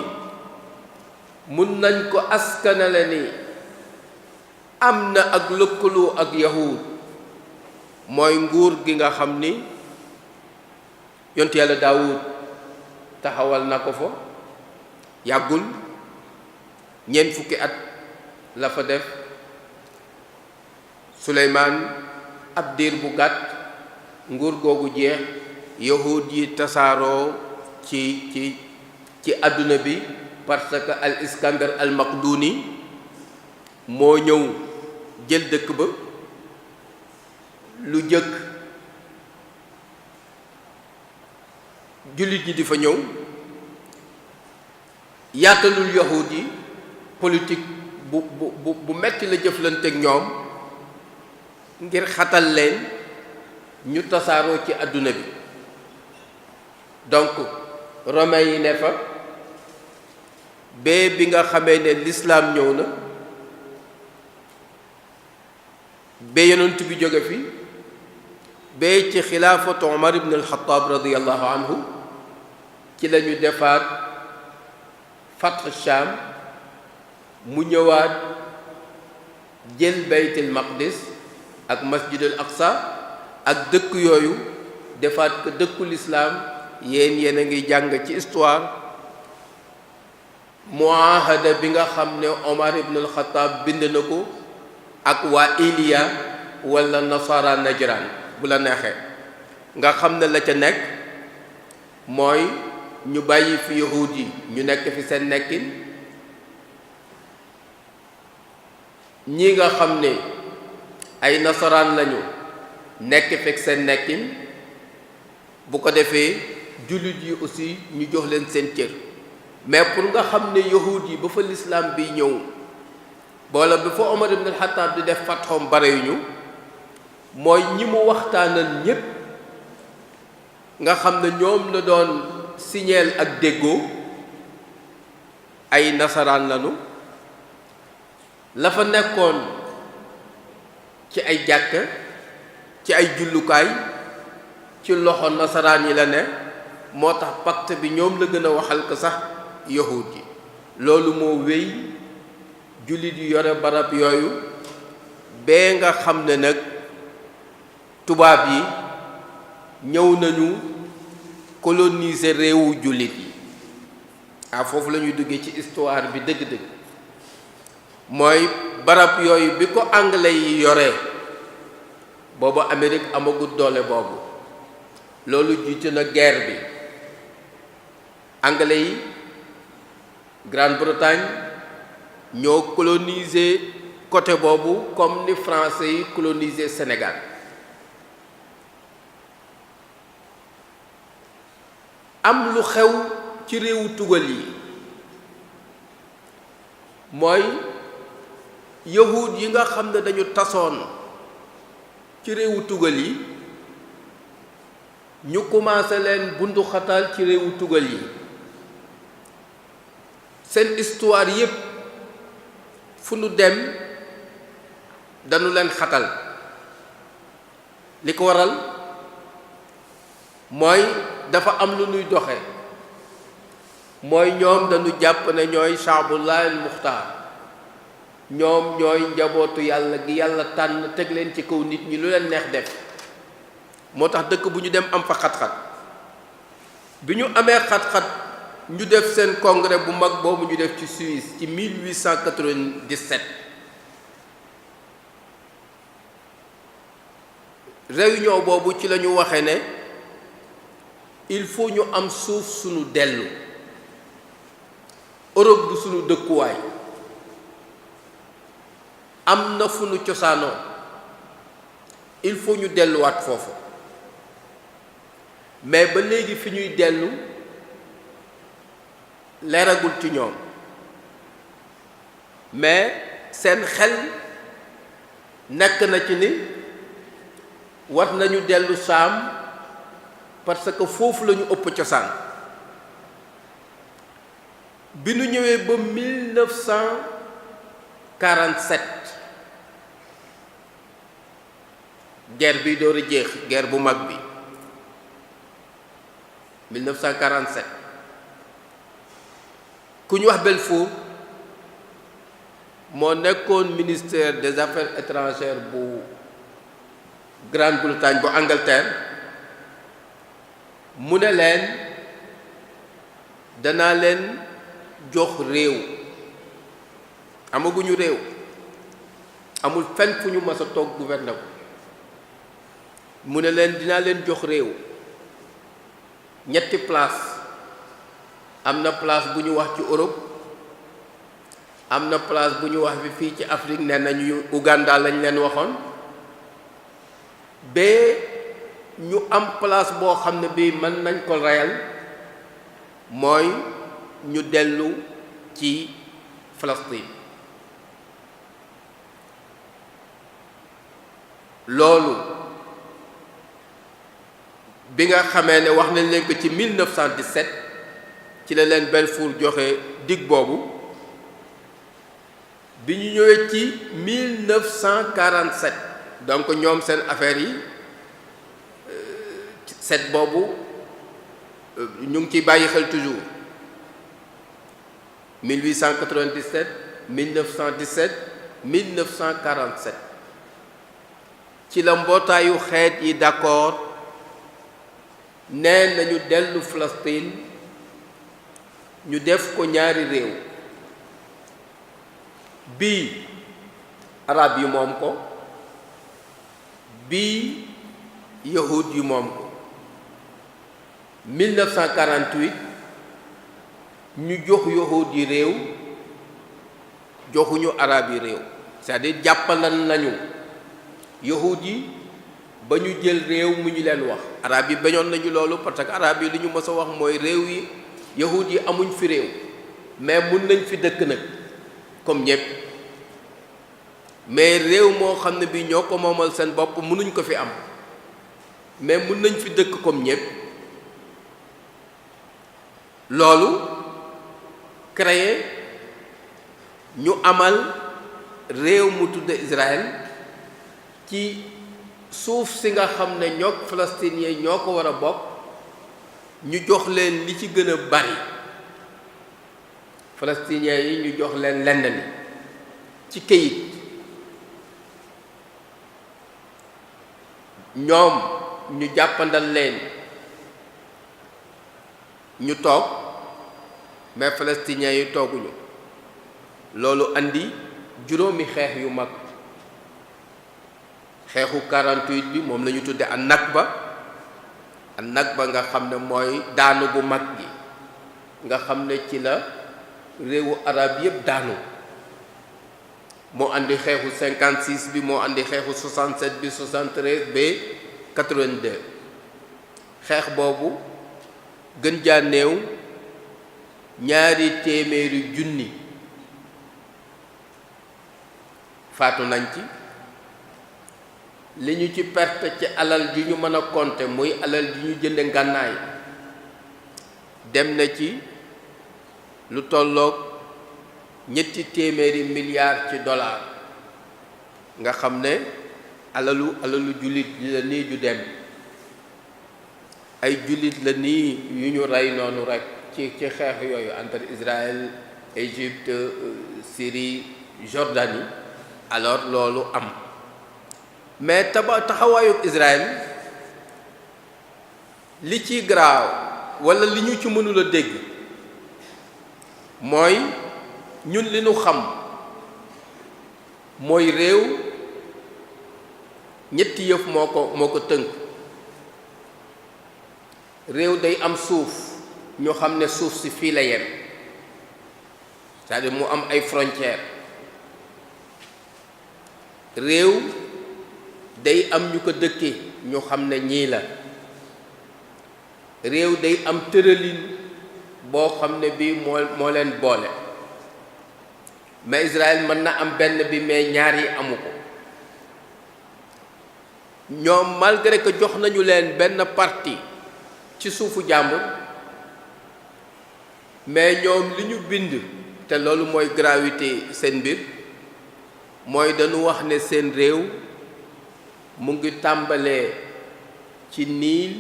mun nañ ko askanale ni am na ak lëkkaloo ak yahud mooy nguur gi nga xam ni yontu yàlla Daawud taxawal na ko fa yàggul 40 at la fa def Suleymaan ab diir bu gàtt nguur googu jeex yahud yi tasaaroo ci àdduna bi parce que al Iskandar al Maqduni moo ñëw jël dëkk ba lu jëkk jullit ñi di fa ñëw yaatalul yahud yi politique bu metti la jëflanteek ñoom ngir xatal leen ñu tasaaroo ci àdduna bi donc romain yi ne fa bee bi nga xamee ne l'islam ñëw na ba yonent bi jóge fi ba ci xilaafatu Umar ibn al-Khattab radiyallahu anhu ci la ñu defaat Fath Sham mu ñëwaat jël Baytul Maqdis ak Masjidul Aqsa ak dëkk yooyu defaat ko dëkku lislaam yéen a ngi jàng ci histoire muahada bi nga xam ne Omar ibn al-Khattab bind na ko ak waa Iliya wala nasara Najran bu la neexee nga xam ne la ca nekk mooy ñu bàyyi fi yahud yi ñu nekk fi seen nekkin ñi nga xam ne ay nasaraan lañu nekk fekk seen nekkin bu ko defee jullit yi aussi ñu jox leen seen cër mais pour nga xam ne yahud yi ba fa lislaam bi ñëw boola bi fa Omar ibn al-Khattab di def fatxoom bare yu ñu mooy ñi mu waxtaanal ñépp nga xam ne ñoom la doon signeel ak déggoo ay nasaraan lañu la fa nekkoon ci ay jàkka ci ay jullukaay ci loxo nasaraan yi la ne moo tax pacte bi ñoom la gën a waxal ko sax yahud yi loolu moo wéy jullit yu yore barab yooyu bee nga xam ne nag tubaab yi ñëw nañu coloniser réewu jullit yi foofu la ñuy duggee ci histoire bi dëgg-dëgg mooy barab yooyu bi ko anglais yi yoree boobu Amérique amagut doole boobu loolu jiite na guerre bi anglais yi Grande-Bretagne ñoo coloniser côté boobu comme ni français yi coloniser Sénégal am lu xew ci réewu tugal yi mooy yahud yi nga xam ne dañu tasoon ci réewu tugal yi ñu commencé leen bundu xatal ci réewu tugal yi seen histoire yépp fu nu dem dañu leen xatal li ko waral mooy dafa am lu nuy doxe mooy ñoom dañu jàpp ne ñooy shaabullaahil muxtaar ñoom ñooy njabootu yàlla gi yàlla tànn teg leen ci kaw nit ñi lu leen neex def moo tax dëkk bu ñu dem am fa xat-xat bi ñu amee xat-xat ñu def seen congrès bu mag boobu ñu def ci Suisse ci 1897 réunion boobu ci la ñu waxe ne il faut ñu am suuf suñu dellu Europe du suñu dëkkuwaay am na fu nu cosaanoo il faut ñu delluwaat foofu mais ba léegi fi ñuy dellu leeragul ci ñoom mais seen xel nekk na ci ni war nañu dellu saam parce que foofu la ñu ëpp cosaan bi nu ñëwee ba 1947 guerre bi door a jeex guerre bu mag bi 1947 ku ñu wax Balfour moo nekkoon ministère des affaires étrangères bu Grande-Bretagne bu Angleterre mu ne leen danaa leen jox réew amaguñu réew amul fenn fu ñu mës a toog gouverner ko mu ne leen dinaa leen jox réew ñetti place am na place bu ñu wax ci Europe am na place bu ñu wax bi fii ci Afrique nee nañu Uganda lañ leen waxoon ba ñu am place boo xam ne bii mën nañ ko reyal mooy ñu dellu ci Palestine loolu bi nga xamee ne wax nañ leen ko ci 1917 ci la leen Balfour joxe dig boobu bi ñu ñëwee ci 1947 donc ñoom seen affaire yi set boobu ñu ngi ciy bàyyi xel toujours 1897 1917 1947 ci la mbootaayu xeet yi d'accord nee nañu dellu Palestine ñu def ko ñaari réew bii arab yi moom ko bii yahud yi moom ko 1948 ñu jox yahud yi réew joxuñu arab yi réew c'est-à-dire jàppalal nañu yahud yi ba ñu jël réew mu ñu leen wax arab yi bañoon nañu loolu parce que arab yi li ñu mës a wax mooy réew yi yahud yi amuñ fi réew mais mun nañ fi dëkk nag comme ñépp mais réew moo xam ne bi ñoo ko moomal seen bopp mënuñ ko fi am mais mun nañ fi dëkk comme ñépp loolu créé ñu amal réew mu tudde Israël ci suuf si nga xam ne ñoog palestiniens ñoo ko war a bokk ñu jox leen li ci gën a bari palestiniens yi ñu jox leen lenn li ci këyit ñoom ñu jàppandal leen ñu toog mais palestiniens yi tooguñu loolu andi juróomi xeex yu mag xeexu 48 bi moom la ñu tudde an Nakba nga xam ne mooy daanu bu mag gi nga xam ne ci la réewu arab yépp daanu moo andi xeexu 56 bi moo andi xeexu 67 bi 73 ba 82 xeex boobu gën jaa néew 200 junni faatu nañ ci li ñu ci perte ci alal ji ñu mën a compter muy alal ji ñu jënde ngànnaay dem na ci lu tolloog 300 milliards ci dollar nga xam ne alalu jullit la nii ju dem ay jullit la nii yu ñu rey noonu rek ci xeex yooyu entre Israël Égypte Syrie Jordanie alors loolu am mais taxawaayu Israël li ci garaaw walla li ñu ci mënula dégg mooy ñun li ñu xam mooy réew ñetti yëf moo ko tënk réew day am suuf ñu xam ne suuf si fii la yem c'est-à-dire mu am ay frontières réew day am ñu ko dëkke ñu xam ne ñii la réew day am tëralin boo xam ne bii moo leen boole mais Israël mën na am benn bi mais ñaar yi amu ko ñoom malgré que jox nañu leen benn partie ci suufu jàmbur mais ñoom li ñu bind te loolu mooy gravité seen mbir mooy dañu wax ne seen réew mu ngi tàmbalee ci Niil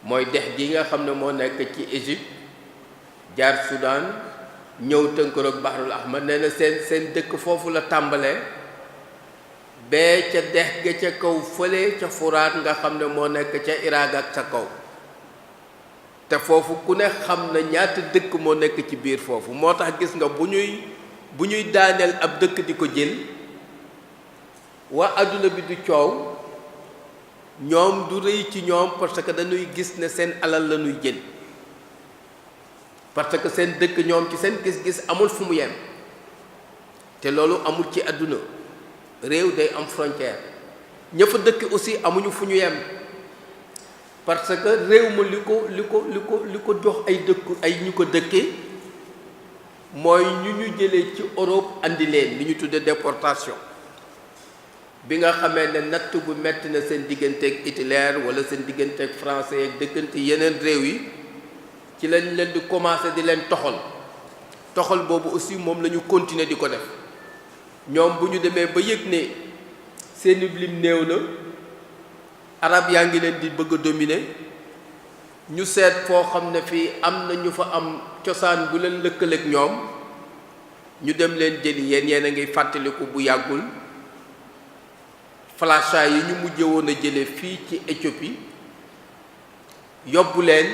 mooy dex gi nga xam ne moo nekk ci Égypte jaar Soudan ñëw tënkaroog Bahrul Ahmar nee na seen dëkk foofu la tàmbalee bee ca dex ga ca kaw fële ca Furaat nga xam ne moo nekk ca Irak ak ca kaw te foofu ku ne xam na ñaata dëkk moo nekk ci biir foofu moo tax gis nga bu ñuy daaneel ab dëkk di ko jël waa adduna bi du coow ñoom du rëy ci ñoom parce que dañuy gis ne seen alal la ñuy jël parce que seen dëkk ñoom ci seen gis-gis amul fu mu yem te loolu amul ci àdduna réew day am frontière ña fa dëkk aussi amuñu fu ñu yem parce que réew ma li ko jox ay dëkku ay ñu ko dëkkee mooy ñu jëlee ci Europe andi leen li ñu tuddee déportation bi nga xamee ne natt bu metti na seen digganteeg Hitler wala seen digganteeg français ak dëkkante yeneen réew yi ci lañ leen di commencer di leen toxal boobu aussi moom la ñu continuer di ko def ñoom bu ñu demee ba yëg ne seeni lim néew na arab yaa ngi leen di bëgg a dominer ñu seet foo xam ne fii am na ñu fa am cosaan bu leen lëkkaleeg ñoom ñu dem leen jëli yéen a ngi fàttaliku bu yàggul flasha yi ñu mujje woon a jële fii ci Éthiopie yóbbu leen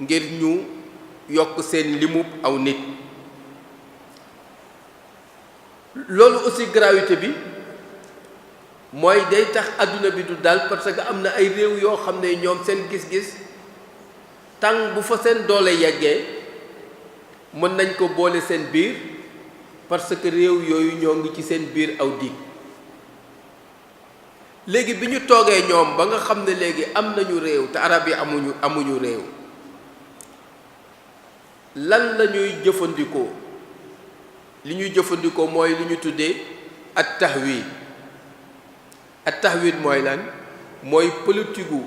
ngir ñu yokk seen limub aw nit loolu aussi gravité bi mooy day tax adduna bi du dal parce que am na ay réew yoo xam ne ñoom seen gis-gis tàng bu fa seen doole yeggee mën nañ ko boole seen biir parce que réew yooyu ñoo ngi ci seen biir aw dig léegi bi ñu toogee ñoom ba nga xam ne léegi am nañu réew te arab yi amuñu réew lan la ñuy jëfandikoo li ñuy jëfandikoo mooy li ñu tuddee at-tahwid mooy lan mooy politigu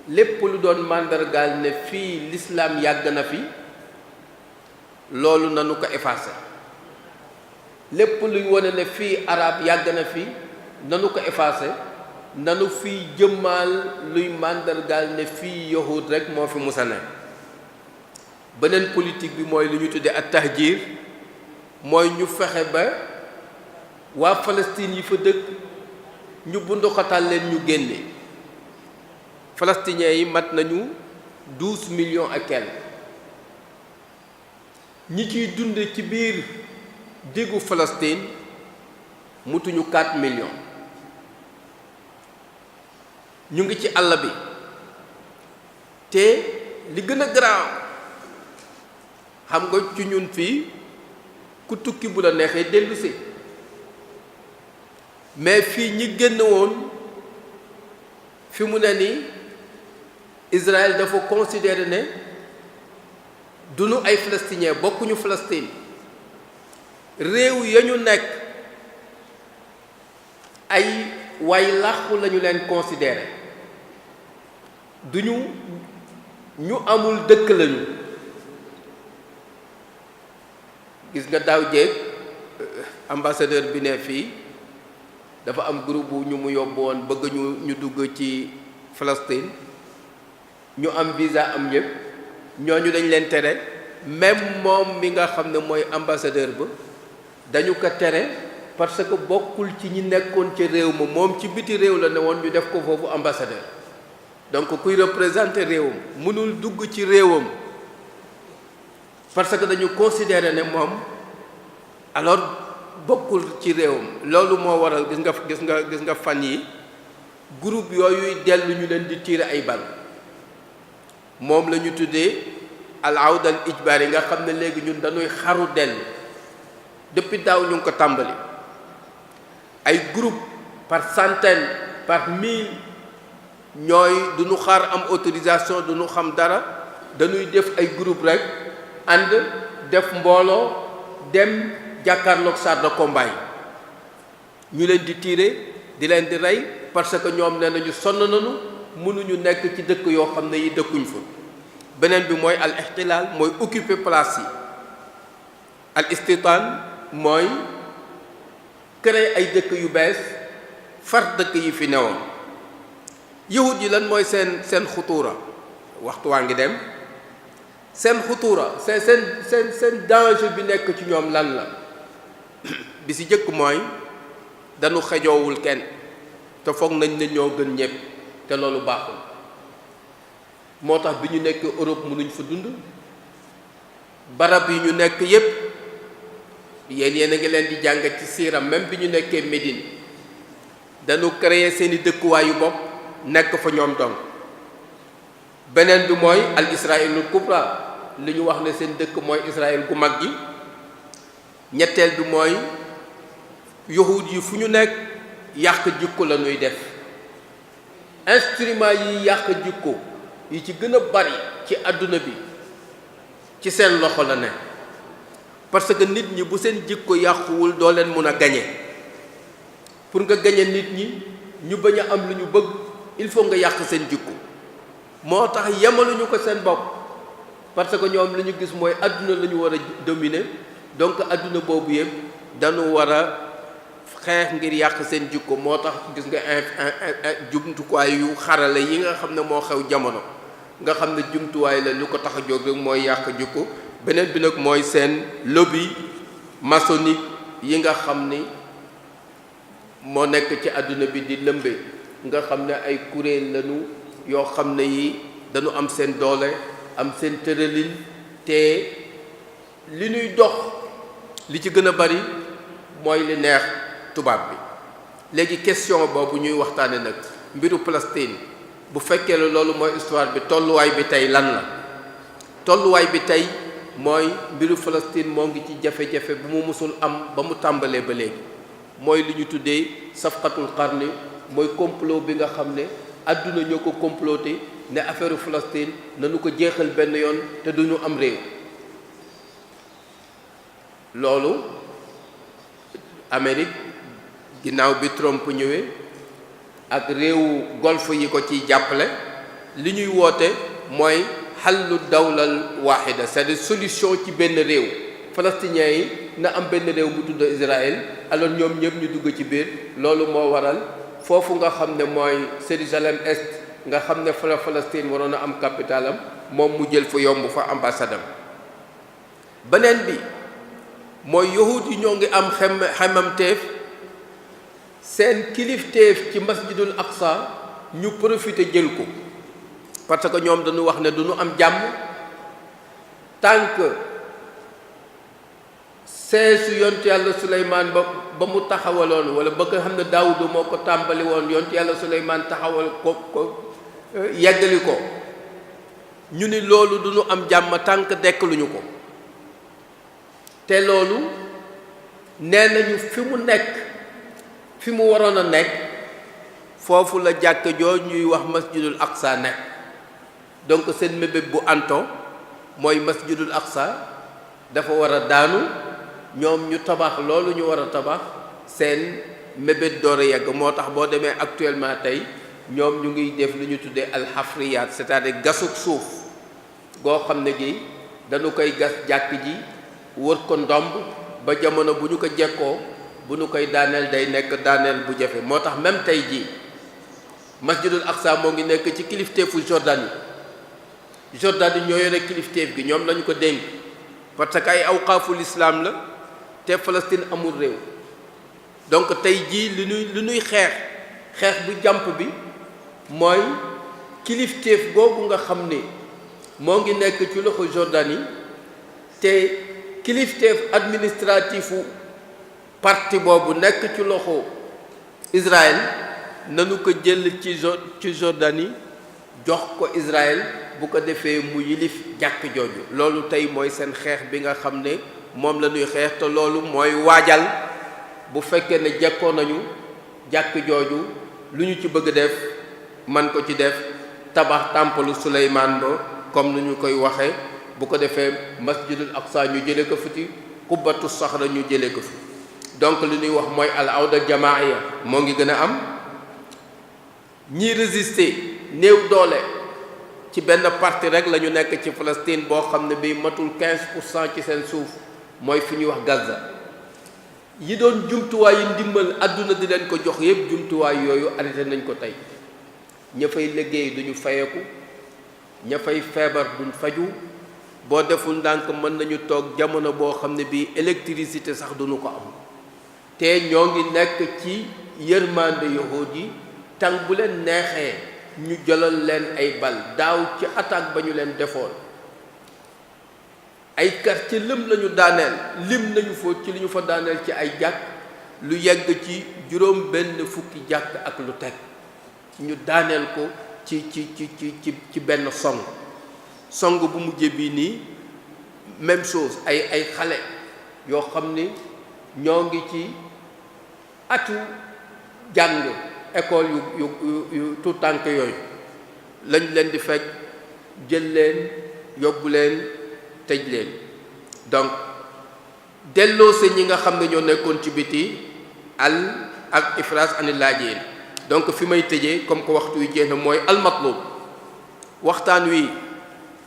lépp lu doon màndargaal ne fii l'islam yàgg na fi loolu nanu ko effacer lépp luy wone ne fii arab yàgg na fi nanu ko effacer nanu fii jëmmaal luy màndargaal ne fii yahud rek moo fi musa ne. beneen politique bi mooy lu ñu tuddee at tahjir mooy ñu fexe ba waa Palestine yi fa dëkk ñu bunduxatal leen ñu génne. palestiniens yi mat nañu 12 millions ak quelque ñi ciy dund ci biir diggu Palestine mutuñu 4 millions. ñu ngi ci àll bi te li gën a garaaw xam nga ci ñun fii ku tukki bu la neexee dellusi mais fii ñi génn woon fi mu ne nii Israël dafa considérer ne duñu ay palestiniens bokkuñu Palestine réew ya ñu nekk ay way làqu lañu leen considérer duñu ñu amul dëkk lañu. gis nga daaw jéeg ambassadeur bi ne fii dafa am groupe bu ñu mu yóbbu woon bëgg ñu dugg ci Palestine ñu am visa am ñëpp ñooñu dañ leen tere même moom mi nga xam ne mooy ambassadeur ba dañu ko tere parce que bokkul ci ñi nekkoon ci réew ma moom ci biti réew la ne woon ñu def ko foofu ambassadeur. donc kuy représenter réewam mënul dugg ci réewam parce que dañu considérer ne moom alors bokkul ci réewam. loolu moo waral gis nga fan yi groupe yooyu dellu ñu leen di tirer ay bal moom la ñu tuddee al awda al ijbaar yi nga xam ne léegi ñun dañuy xaru dellu depuis daaw ñu ngi ko tàmbali ay groupe par centaine par mille ñooy duñu xaar am autorisation duñu xam dara dañuy def ay groupe rek ànd def mbooloo dem jàkkaarloog char de combat yi ñu leen di tirer di leen di rey parce que ñoom nee nañu sonn nañu mënuñu nekk ci dëkk yoo xam ne yi dëkkuñ fa. beneen bi mooy al ixtilaal mooy occuper place yi. al istitaan mooy créer ay dëkk yu bees far dëkk yi fi newoon. yahud yi lan mooy seen xutuura waxtu waa ngi dem seen xutuura seen danger bi nekk ci ñoom lan la bi ci jëkk mooy dañu xejoowul kenn te foog nañ ne ñoo gën ñépp te loolu baaxul. moo tax bi ñu nekk Europe mënuñ fa dund barab yi ñu nekk yépp yéen a ngi leen di jàng ci siiram même bi ñu nekkee Médine dañu créer seeni dëkkuwaayu bopp nekk fa ñoom donc. beneen bi mooy al israilul kubra li ñu wax ne seen dëkk mooy Israël gu mag gi. ñetteel bi mooy yahud yi fu ñu nekk yàq jikko la ñuy def. instrument yi yàq jikko yi ci gën a bari ci àdduna bi ci seen loxo la ne parce que nit ñi bu seen jikko yàquwul doo leen mun a gañe. pour nga gañe nit ñi ñu bañ a am lu ñu bëgg il faut nga yàq seen jikko. moo tax yemaluñu ko seen bopp parce que ñoom li ñu gis mooy àdduna la ñu war a dominer donc àdduna boobu yëpp dañu war a xeex ngir yàq seen jikko. moo tax gis nga jumtuwaay yu xarale yi nga xam ne moo xew jamono nga xam ne jumtuwaay la lu ko tax a jóg rek mooy yàq jikko. beneen bi nag mooy seen lobby maçonnique yi nga xam ni moo nekk ci àdduna bi di lëmbe nga xam ne ay kuréel lañu yoo xam ne yi dañu am seen doole am seen tëralin te li ñuy dox li ci gën a bari mooy li neex tubaab bi. léegi question boobu ñuy waxtaane nag mbiru Palestine bu fekkee la loolu mooy histoire bi tolluwaay bi tey lan la. tolluwaay bi tey mooy mbiru Palestine moo ngi ci jafe-jafe bu mu mësul am ba mu tàmbalee ba léegi mooy li ñu tuddee safqatul qarni mooy complot bi nga xam ne àdduna ñoo ko comploté ne affaire Palestine nañu ko jeexal benn yoon te duñu am réew. loolu Amérique ginnaaw bi Trump ñëwee ak réewu golfe yi ko ciy jàppale li ñuy woote mooy xallu dawlal waaxida c'est-à-dire solution ci benn réew palestiniens yi na am benn réew bu tudd Israël alors ñoom ñëpp ñu dugg ci biir. loolu moo waral foofu nga xam ne mooy Jérusalem Est nga xam ne fa la Palestine waroon a am capitale am moom mu jël fa yomb fa ambassade am. beneen bi mooy yahud yi ñoo ngi am xemamteef seen kilifteef ci masjidul aqsa ñu profité jël ko parce que ñoom dañu wax ne duñu am jàmm tant que seesu yontu yàlla Suleymaan ba mu taxawaloon wala ba nga xam ne Daawuda moo ko tàmbali woon yontu yàlla Suleymaan taxawal ko yeggali ko ñu ni loolu duñu am jàmm tant que dekkaluñu ko te loolu nee nañu fi mu nekk fi mu waroon a nekk foofu la jàkk jooju ñuy wax masjidul aqsa nekk donc seen mébét bu anto mooy masjidul aqsa dafa war a daanu ñoom ñu tabax loolu ñu war a tabax seen mébét door a yegg moo tax boo demee actuellement tey ñoom ñu ngi def lu ñu tuddee alxafriyaat c'est-à-dire gasuk suuf goo xam ne gi dañu koy gas jàkk ji wër ko ndomb ba jamono bu ñu ko jekkoo bu ñu koy daaneel day nekk daaneel bu jafe moo tax même tey jii masjidul aqsa moo ngi nekk ci kilifteefu Jordanie Jordanie ñoo yore kilifteef gi ñoom lañu ko dénk parce que ay awqaaful islam la te Palestine amul réew donc tey jii li ñuy xeex bu jàmp bi mooy kilifteef googu nga xam ne moo ngi nekk ci loxo Jordanie te kilifteef administratifu parti boobu nekk ci loxo Israël nanu ko jël ci Jordanie jox ko Israël bu ko defee mu yilif jàkk jooju loolu tey mooy seen xeex bi nga xam ne moom la ñuy xeex te loolu mooy waajal bu fekkee ne jekkoo nañu jàkk jooju lu ñu ci bëgg def man ko ci def tabax tàmpalu Suleymaan ba comme ni ñu koy waxee bu ko defee masjidul aqsa ñu jëlee ko fi kubbatu saxra ñu jëlee ko fi donc li ñuy wax mooy al awda jamaaya moo ngi gën a am ñi résister néew doole ci benn parti rek la ñu nekk ci Palestine boo xam ne bii matul 15% ci seen suuf mooy fi ñuy wax Gaza yi doon jumtuwaay yi ndimbal àdduna di leen ko jox yépp jumtuwaay yooyu arrêté nañ ko tey ña fay liggéey duñu fayeku ña fay feebar duñ faju boo deful ndànk mën nañu toog jamono boo xam ne bii électricité sax duñu ko am te ñoo ngi nekk ci yërmande yahud yi tàng bu leen neexee ñu jëlal leen ay bal daaw ci attaque ba ñu leen defoon ay quartier lëm lañu daaneel lim nañu fa ci li ñu fa daaneel ci ay jàkk lu yegg ci juróom benn fukki jàkk ak lu teg ñu daaneel ko ci benn song bu mujjee bii nii même chose ay xale yoo xam ni ñoo ngi ci atu jàng école yu tout tànk yooyu lañ leen di fekk jël leen yóbbu leen tëj leen donc delloose ñi nga xam ne ñoo nekkoon ci biti ak ifras ani laajeen donc fi may tëjee comme que waxtu wi jeex na mooy almatlub waxtaan wi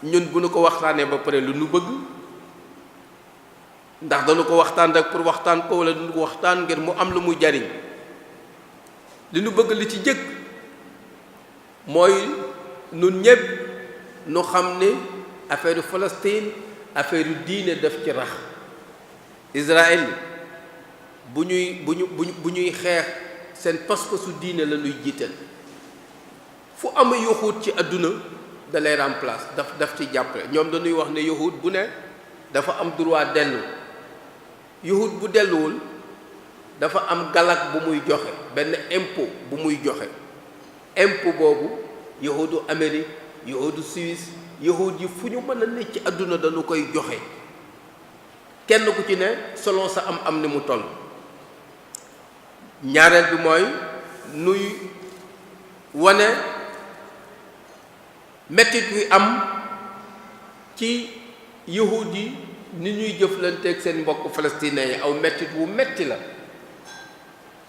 ñun bu nu ko waxtaanee ba pare lu nu bëgg ndax dañu ko waxtaan rek pour waxtaan ko wala duñu ko waxtaan ngir mu am lu muy jariñ li nu bëgg li ci jëkk mooy nun ñépp nu xam ne affaire Palestine affaire diine def ci rax Israël bu ñuy xeex seen pas-pasu diine la ñuy jiital fu am yahud ci àdduna da lay remplace daf ci jàppale ñoom dañuy wax ne yahud bu ne dafa am droit dellu yahud bu delluwul dafa am galak bu muy joxe benn impôt bu muy joxe impôt boobu yahudu Amérique yahudu Suisse yahud yi fu ñu mën a nekk ci àdduna dañu koy joxe kenn ku ci ne selon sa am ni mu toll ñaareel bi mooy nuy wane mettit wi am ci yahud yi ni ñuy jëflanteeg seen mbokk palestinien yi aw mettit wu metti la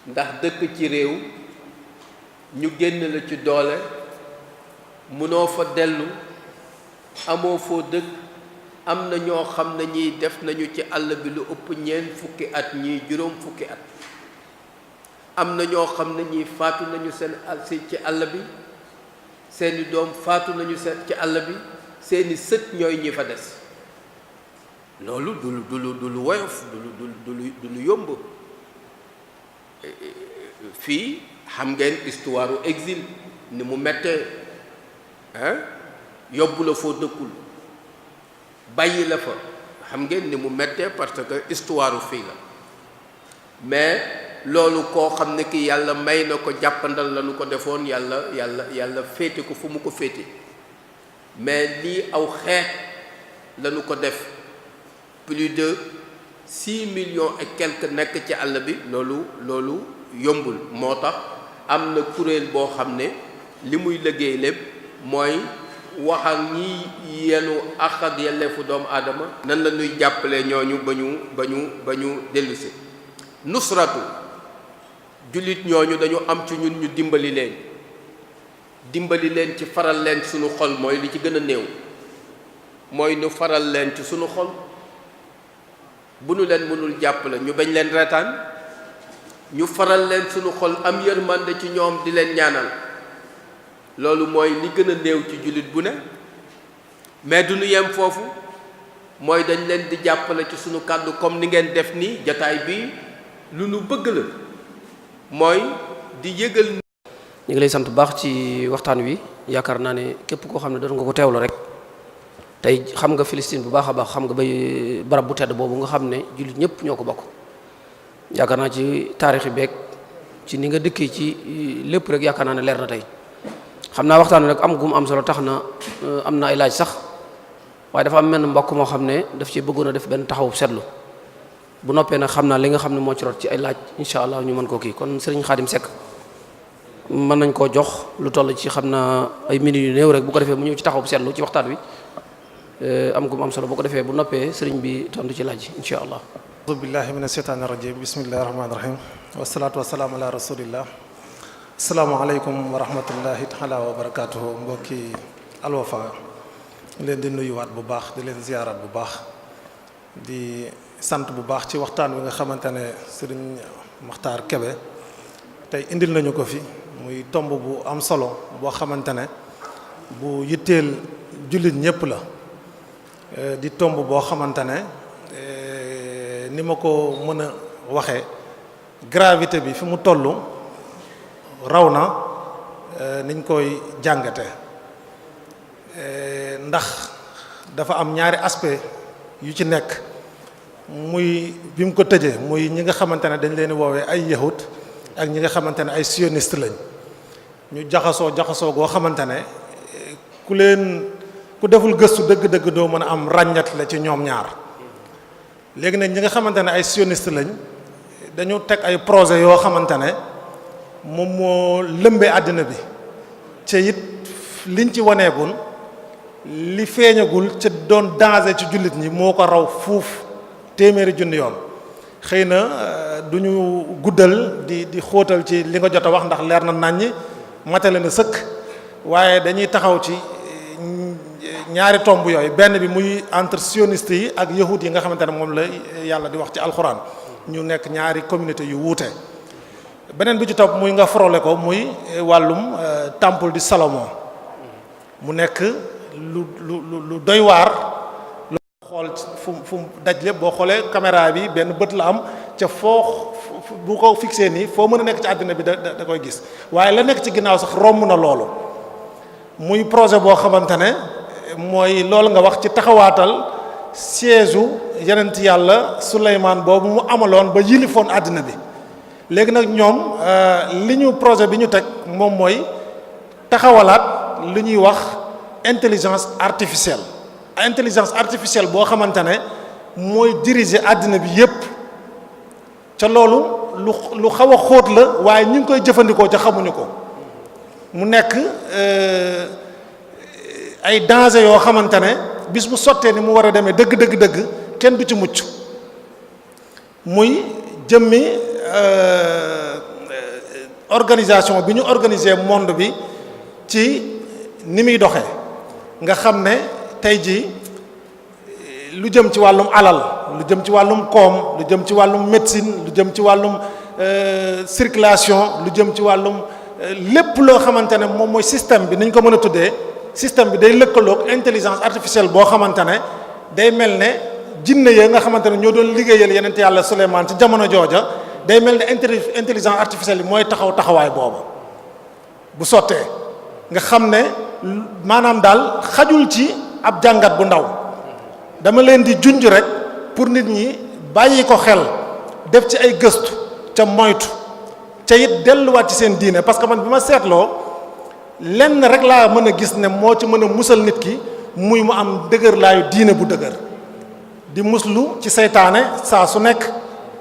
ndax dëkk ci réew ñu génn la ci doole mënoo fa dellu amoo foo dëkk am na ñoo xam ne ñii def nañu ci àll bi lu ëpp ñeent fukki at ñii juróom fukki at am na ñoo xam ne ñii faatu nañu ci àll bi seeni doom faatu nañu ci àll bi seeni sët ñooy ñi fa des loolu du lu woyof du lu yomb fii xam ngeen histoire u exil ni mu mettee yóbbu la foo dëkkul bàyyi la fa xam ngeen ni mu mettee parce que histoire fii la mais loolu koo xam ne ki yàlla may na ko jàppandal la nu ko defoon yàlla féete ko fu mu ko féete mais lii aw xeet la nu ko def plus de 6 millions et quelques nekk ci àll bi loolu yombul moo tax am na kuréel boo xam ne li muy liggéey lépp mooy wax ak ñi yenu àq ak yelleefu doomu aadama nan la ñuy jàppale ñooñu ba ñu dellusi nusratu jullit ñooñu dañu am ci ñun ñu dimbali leen ci faral leen ci sunu xol mooy li ci gën a néew mooy nu faral leen ci sunu xol bu nu leen mënul jàppale ñu bañ leen reetaan ñu faral leen sunu xol am yërmande ci ñoom di leen ñaanal loolu mooy li gën a néew ci jullit bu ne mais du ñu yem foofu mooy dañ leen di jàppale ci sunu kàddu comme ni ngeen def ni jataay bi lu nu bëgg la mooy di yëgal. ñu ngi lay sant bu baax ci waxtaan wi yaakaar naa ne képp koo xam ne doon nga ko teewlu rek tey xam nga Palestine bu baax a baax xam nga bay barab bu tedd boobu nga xam ne jullit ñëpp ñoo ko bokk yaakaar naa ci taarixi beeg ci ni nga dëkkee ci lépp rek yaakaar naa ne leer na tey xam naa waxtaan wi nag am gum am solo tax na am na ay laaj sax waaye dafa am menn mbokk moo xam ne daf ci bëggoon a def benn taxawu seetlu bu noppee nag xam naa li nga xam ne moo ci rot ci ay laaj incha allah ñu mën koo kii kon sëriñ Xaadim Seck mën nañ koo jox lu toll ci xam naa ay minutes yu néew rek bu ko defee mu ñëw ci taxawu seetlu ci waxtaan wi am gum am solo bu ko defee bu noppee sëriñ bi tontu ci laaj incha allah. a'uuzu billahi mina shaytaani rajim bismillahi rahmaani rahim wasalaatu wasalaamu ala rasulillah asalaamaaleykum wa rahmatullahi taala wa barakatuhu mbokki Al Wafa leen di nuyuwaat bu baax di leen ziyaaraat bu baax di sant bu baax ci waxtaan wi nga xamante ne sëriñ Maxtaar Kebe tey indil nañu ko fi muy tomb bu am solo boo xamante ne bu yitteel jullit ñépp la di tomb boo xamante ne ni ma ko mën a waxee gravité bi fi mu toll raw na niñ koy jàngate ndax dafa am ñaari aspect yu ci nekk muy bi mu ko tëjee muy ñi nga xamante ne dañ leen woowee ay yahud ak ñi nga xamante ne ay sioniste lañ ñu jaxasoo goo xamante ne ku deful gëstu dëgg-dëgg doo mën a am ràññat la ci ñoom ñaar léegi nag ñi nga xamante ne ay sioniste lañ dañu teg ay projet yoo xamante ne moom moo lëmbee àddina bi ca it liñ ci waneegul li feeñagul ca doon danger ci jullit ñi moo ko raw fuuf téeméeri junni yoon xëy na du ñu guddal di xóotal ci li nga jot a wax ndax leer na naññi matale na sëkk waaye dañuy taxaw ci ñaari tomb yooyu benn bi muy entre sioniste yi ak yahud yi nga xamante ne moom la yàlla di wax ci alxuraan ñu nekk ñaari communauté yu wuute beneen bi ci topp muy nga frôlé ko muy wàllum temple di Salomon mu nekk lu doy waar lu xool fu daj lépp boo xoolee caméra bi benn bët la am ca foo bu ko fixé nii foo mën a nekk ci àddina bi da koy gis waaye la nekk ci ginnaaw sax romb na loolu muy projet boo xamante ne mooy loolu nga wax ci taxawaatal siège u yonent yàlla Suleymaan boobu mu amaloon ba yilifoon àddina bi léegi nag ñoom li ñu projet bi ñu teg moom mooy taxawalaat li ñuy wax intelligence artificielle boo xamante ne mooy diriger àddina bi yépp ca loolu lu xaw a xóot la waaye ñu ngi koy jëfandikoo ca xamuñu ko mu nekk ay danger yoo xamante ne bis bu sottee ni mu war a demee dëgg kenn du ci mucc muy jëmmi organisation bi ñu organiser monde bi ci ni muy doxee nga xam ne tey jii lu jëm ci wàllum alal lu jëm ci wàllum koom lu jëm ci wàllum médecine lu jëm ci wàllum circulation lu jëm ci wàllum lépp loo xamante ne moom mooy système bi ni ñu ko mën a tuddee système bi day lëkkaloog intelligence artificielle boo xamante ne day mel ne jinne ya nga xamante ne ñoo doon liggéeyal yeneen yàlla Suleymaan ci jamono jooja day mel ne intelligence artificielle bi mooy taxawaay booba bu sottee nga xam ne maanaam daal xajul ci ab jàngat bu ndaw dama leen di junj rek pour nit ñi bàyyi ko xel def ci ay gëstu ca moytu ca it delluwaat ci seen diine parce que man bi ma seetloo lenn rek laa mën a gis ne moo ci mën a musal nit ki muy mu am dëgër laayu diine bu dëgër di muslu ci seytaane saa su nekk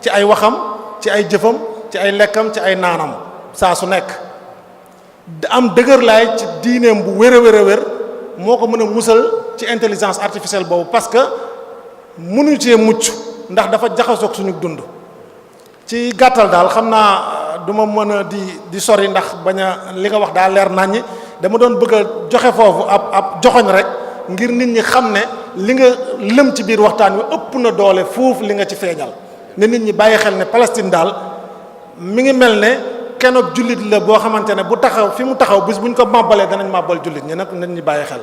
ci ay waxam ci ay jëfam ci ay lekkam ci ay naanam saa su nekk am dëgër laay ci diineem bu wér a wér a wér moo ko mën a musal ci intelligence artificielle boobu parce que mënu cee mucc ndax dafa jaxasoog suñu dund ci gàttal daal xam naa du ma mën a di sori ndax bañ a li nga wax daal leer naññi dama doon bëgg a joxe foofu ab joxoñ rek ngir nit ñi xam ne li nga lëm ci biir waxtaan wi ëpp na doole foofu li nga ci feeñal ne nit ñi bàyyi xel ne Palestine daal mi ngi mel ne kenoog jullit la boo xamante ne bu taxaw fi mu taxaw bis bu ñu ko màbbalee danañ màbbal jullit ñi nag nit ñi bàyyi xel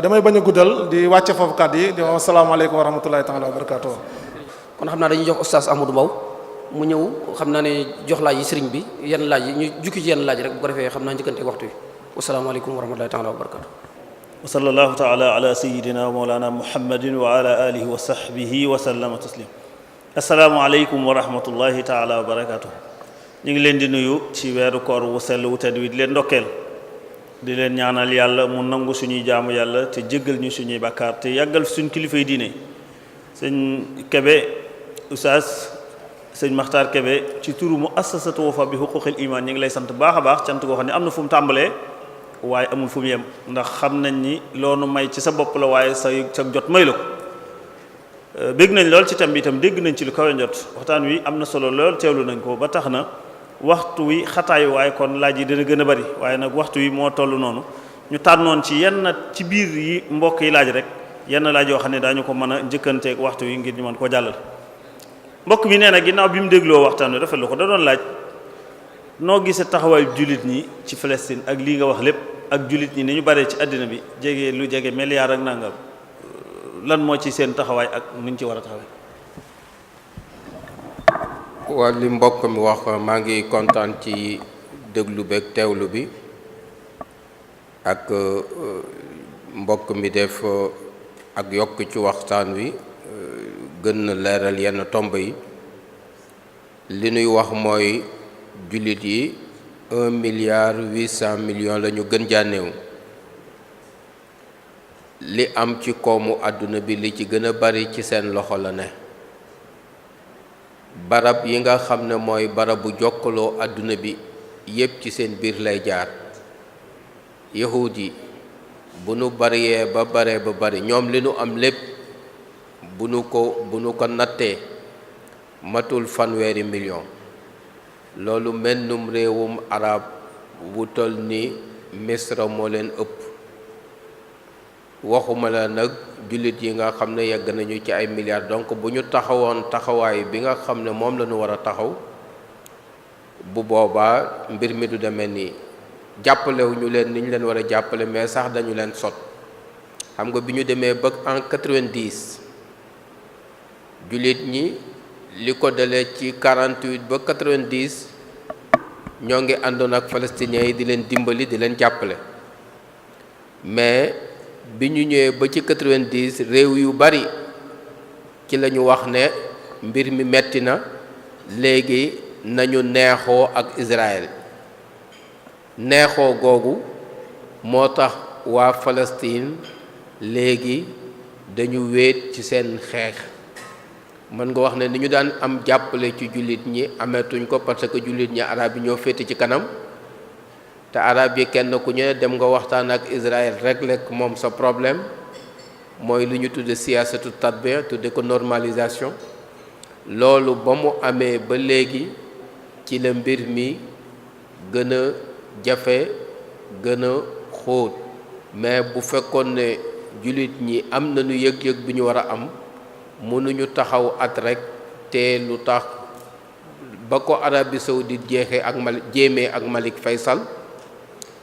damay bañ a guddal di wàcce foofu kàddu yi di wax asalaamaaleykum wa rahmatullahi taala wa barakatuh. kon xam naa dañuy jox oustaz Amadou Mbow mu ñëw xam naa ne jox laaj yi sëriñ bi yenn laaj yi ñu jukki ci yenn laaj rek bu ko defee xam naa njëkkante waxtu yi wasalaamaaleykum wa rahmatullahi taala wa barakatuh. wa sallallahu taala ala sayidina wa mawlana muhammadin wa ala alihi wa sahbihi wa sallama taslim. asalaamaaleykum wa rahmatullahi taala wa barakatuh. ñu ngi leen di nuyu ci weeru koor wu sell wu tedd wi di leen ndokkeel di leen ñaanal yàlla mu nangu suñuy jaamu yàlla te jéggal ñu suñuy bàkkaar te yàggal suñ kilifay diine sëñ Kebe Oustaz sëñ Makhtar Kebe ci turu mu assasatu Wafa bi huquqil iman ñu ngi lay sant baax a baax cant goo xam ne am na fu mu tàmbalee waaye amul fu mu yem ndax xam nañ ni loonu may ci sa bopp la waaye sa jot may la ko bégg nañ lool ci thème bi itam dégg nañ ci lu kawe njot waxtaan wi am na solo lool teewlu nañ ko ba tax na waxtu wi xataay waaye kon laaj yi dina gën a bari waaye nag waxtu wi moo toll noonu ñu tànnoon ci yenn ci biir yi mbokk yi laaj rek yenn laaj yoo xam ne daañu ko mën a njëkkanteeg waxtu wi ngir ñu mën koo jàllal mbokk mi nee na ginnaaw bi mu dégloo waxtaan wi rafetlu ko da doon laaj noo gisee taxawaayu jullit ñi ci Palestine ak lii nga wax lépp ak jullit ñi ni ñu baree ci àddina bi jege lu jege milliard ak nangam lan moo ci seen taxawaay ak nuñ ci war a taxawee. waa li mbokk mi wax maa ngi kontaan ci déglu beeg teewlu bi ak mbokk mi def ak yokk ci waxtaan wi gën na leeral yenn tomb yi li nuy wax mooy jullit yi 1,8 milliard la ñu gën jànneew li am ci koomu àdduna bi li ci gën a bari ci seen loxo la ne barab yi nga xam ne mooy barabu jokkaloo àdduna bi yépp ci seen biir lay jaar yahuud yi bu nu bariyee ba bare ba bari ñoom li nu am lépp bu nu ko nattee matul 1 million loolu mennum réewum arab bu toll ni Misra moo leen ëpp waxuma la nag jullit yi nga xam ne yegg nañu ci ay milliards donc bu ñu taxawoon taxawaay bi nga xam ne moom la ñu war a taxaw bu boobaa mbir mi du demee nii jàppalewuñu leen ni ñu leen war a jàppale mais sax dañu leen sot xam nga bi ñu demee ba en 90 jullit ñi li ko dalee ci 48 ba 90 ñoo ngi àndoon ak palestiniens yi di leen dimbali di leen jàppale mais bi ñu ñëwee ba ci 90 réew yu bari ci la ñu wax ne mbir mi metti na léegi nañu neexoo ak Israël neexoo googu moo tax waa Palestine léegi dañu wéet ci seen xeex mën nga wax ne ni ñu daan am jàppale ci jullit ñi ameetuñ ko parce que jullit ñi arab yi ñoo féete ci kanam te arab yi kenn ku ñu dem nga waxtaan ak Israël régler moom sa problème mooy lu ñu tudde siyaasatu tatbiya tudde ko normalisation loolu ba mu amee ba léegi ci la mbir mi gën a jafe gën a xóot mais bu fekkoon ne jullit ñi am nañu yëg-yëg bi ñu war a am mënuñu taxaw at rek te lu tax ba ko Arabie Saoudite jéemee ak Malik Faysal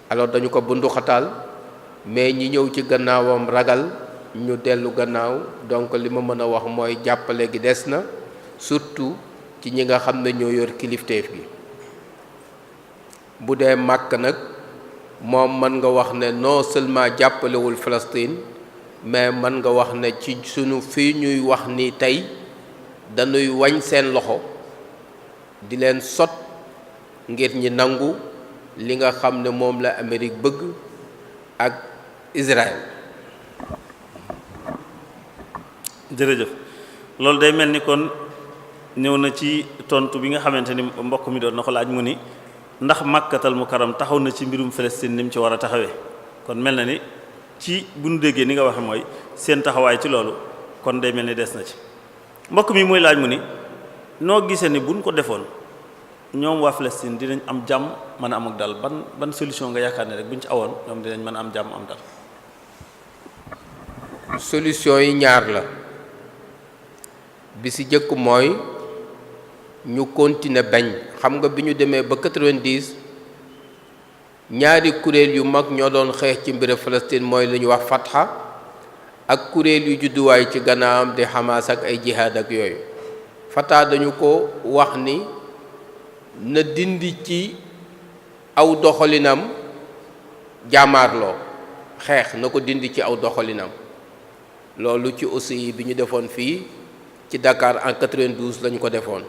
alors dañu ko bunduxataal mais ñi ñëw ci gannaawam ragal ñu dellu gannaaw. donc li ma mën a wax mooy jàppale gi des na surtout ci ñi nga xam ne ñoo yor kilifteef gi. bu dee Màkk nag moom mën nga wax ne non seulement jàppalewul Palestine mais mën nga wax ne ci sunu fii ñuy wax ni tey dañuy wañ seen loxo di leen sot ngir ñi nangu li nga xam ne moom la Amérique bëgg ak Israël. jërëjëf loolu day mel ni kon ñëw na ci tontu bi nga xamante ni mbokk mi doon na ko laaj mu ni ndax Makkatal Mukarram taxaw na ci mbirum Palestine ni mu ci war a taxawee. kon mel na ni ci bu nu déggee ni nga waxe mooy seen taxawaay ci loolu kon day mel ni des na ci. mbokk mi muy laaj mu ni noo gisee ni buñ ko defoon ñoom waa Palestine dinañ am jàmm mën a am ak dal ban solution nga yaakaar ne rek buñ ci awoon ñoom dinañ mën a am jàmm am dal. solution yi ñaar la bi ci jëkk mooy ñu continuer bañ. xam nga bi ñu demee ba 90 ñaari kuréel yu mag ñoo doon xeex ci mbiri Palestine mooy lu ñuy wax Fatha ak kuréel yu judduwaay ci gannaawam di Hamas ak ay jihaad ak yooyu. Fatha dañu ko wax ni na dindi ci aw doxalinam jaamaarloo xeex na ko dindi ci aw doxalinam. loolu ci aussi bi ñu defoon fii ci Dakar en 92 lañu ko defoon.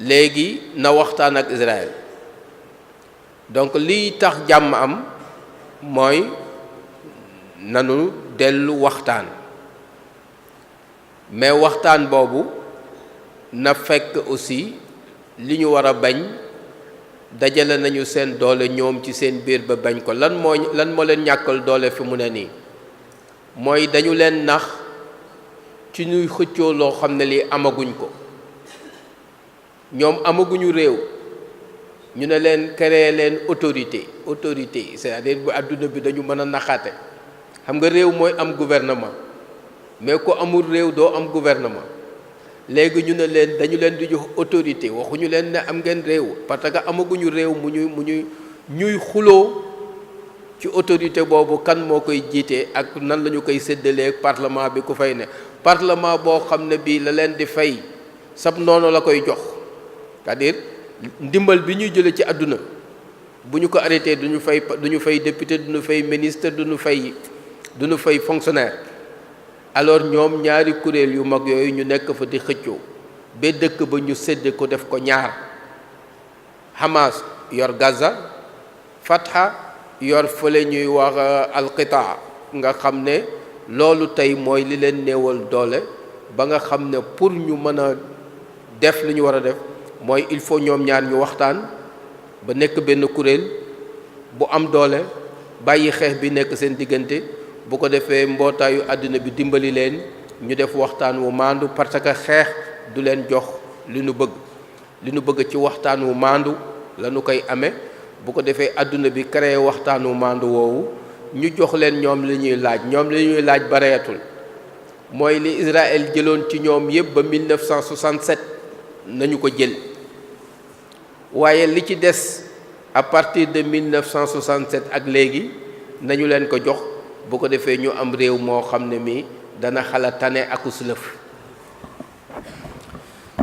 léegi na waxtaan ak Israël donc liy tax jàmm am mooy nanu dellu waxtaan mais waxtaan boobu na fekk aussi li ñu war a bañ dajale nañu seen doole ñoom ci seen biir ba bañ ko. lan moo leen ñàkkal doole fi mu ne nii mooy dañu leen nax ci ñuy xëccoo loo xam ne lii amaguñ ko. ñoom amaguñu réew ñu ne leen créer leen autorité c'est-à-dire bu àdduna bi dañu mën a naxaate. xam nga réew mooy am gouvernement mais ko amul réew doo am gouvernement. léegi ñu ne leen dañu leen di jox autorité waxuñu leen ne am ngeen réew parce que amaguñu réew ñuy xuloo ci autorité boobu kan moo koy jiite ak nan la ñu koy séddalee parlement bi ku fay ne. parlement boo xam ne bii la leen di fay sab noonu la koy jox. c'est-à-dire ndimbal bi ñuy jële ci àdduna bu ñu ko arrêté duñu fay député duñu fay ministre duñu fay fonctionnaire. alors ñoom ñaari kuréel yu mag yooyu ñu nekk fa di xëccoo ba dëkk ba ñu sédd ko def ko ñaar. Hamas yor Gaza Fatha yor fële ñuy wax al-Qitaa nga xam ne loolu tey mooy li leen néewal doole ba nga xam ne pour ñu mën a def li ñu war a def mooy il faut ñoom ñaar ñu waxtaan ba nekk benn kuréel bu am doole bàyyi xeex bi nekk seen diggante. bu ko defee mbootaayu àdduna bi dimbali leen ñu def waxtaan wu maandu parce que xeex du leen jox li nu bëgg ci waxtaan wu maandu la nu koy amee. bu ko defee àdduna bi créé waxtaan wu maandu woowu ñu jox leen ñoom li ñuy laaj bareetul mooy li Israël jëloon ci ñoom yépp ba 1967 nañu ko jël. waaye li ci des à partir de 1967 ak léegi nañu leen ko jox. bu ko defee ñu am réew moo xam ne mi dana xala tane akus lëf.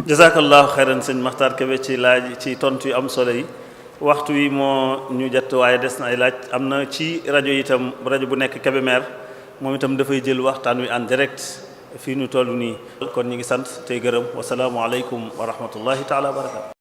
jazakallahu xeyran sëñ Makhtar Kébé ci laaj ci tontu yu am solo yi. waxtu wi moo ñu jot waaye des na ay laaj am na ci rajo itam rajo bu nekk Kébémer moom itam dafay jël waxtaan wi en direct fii ñu toll nii. kon ñu ngi sant tey gërëm wasalaamualeykum wa rahmatullahi taala wa barakatu.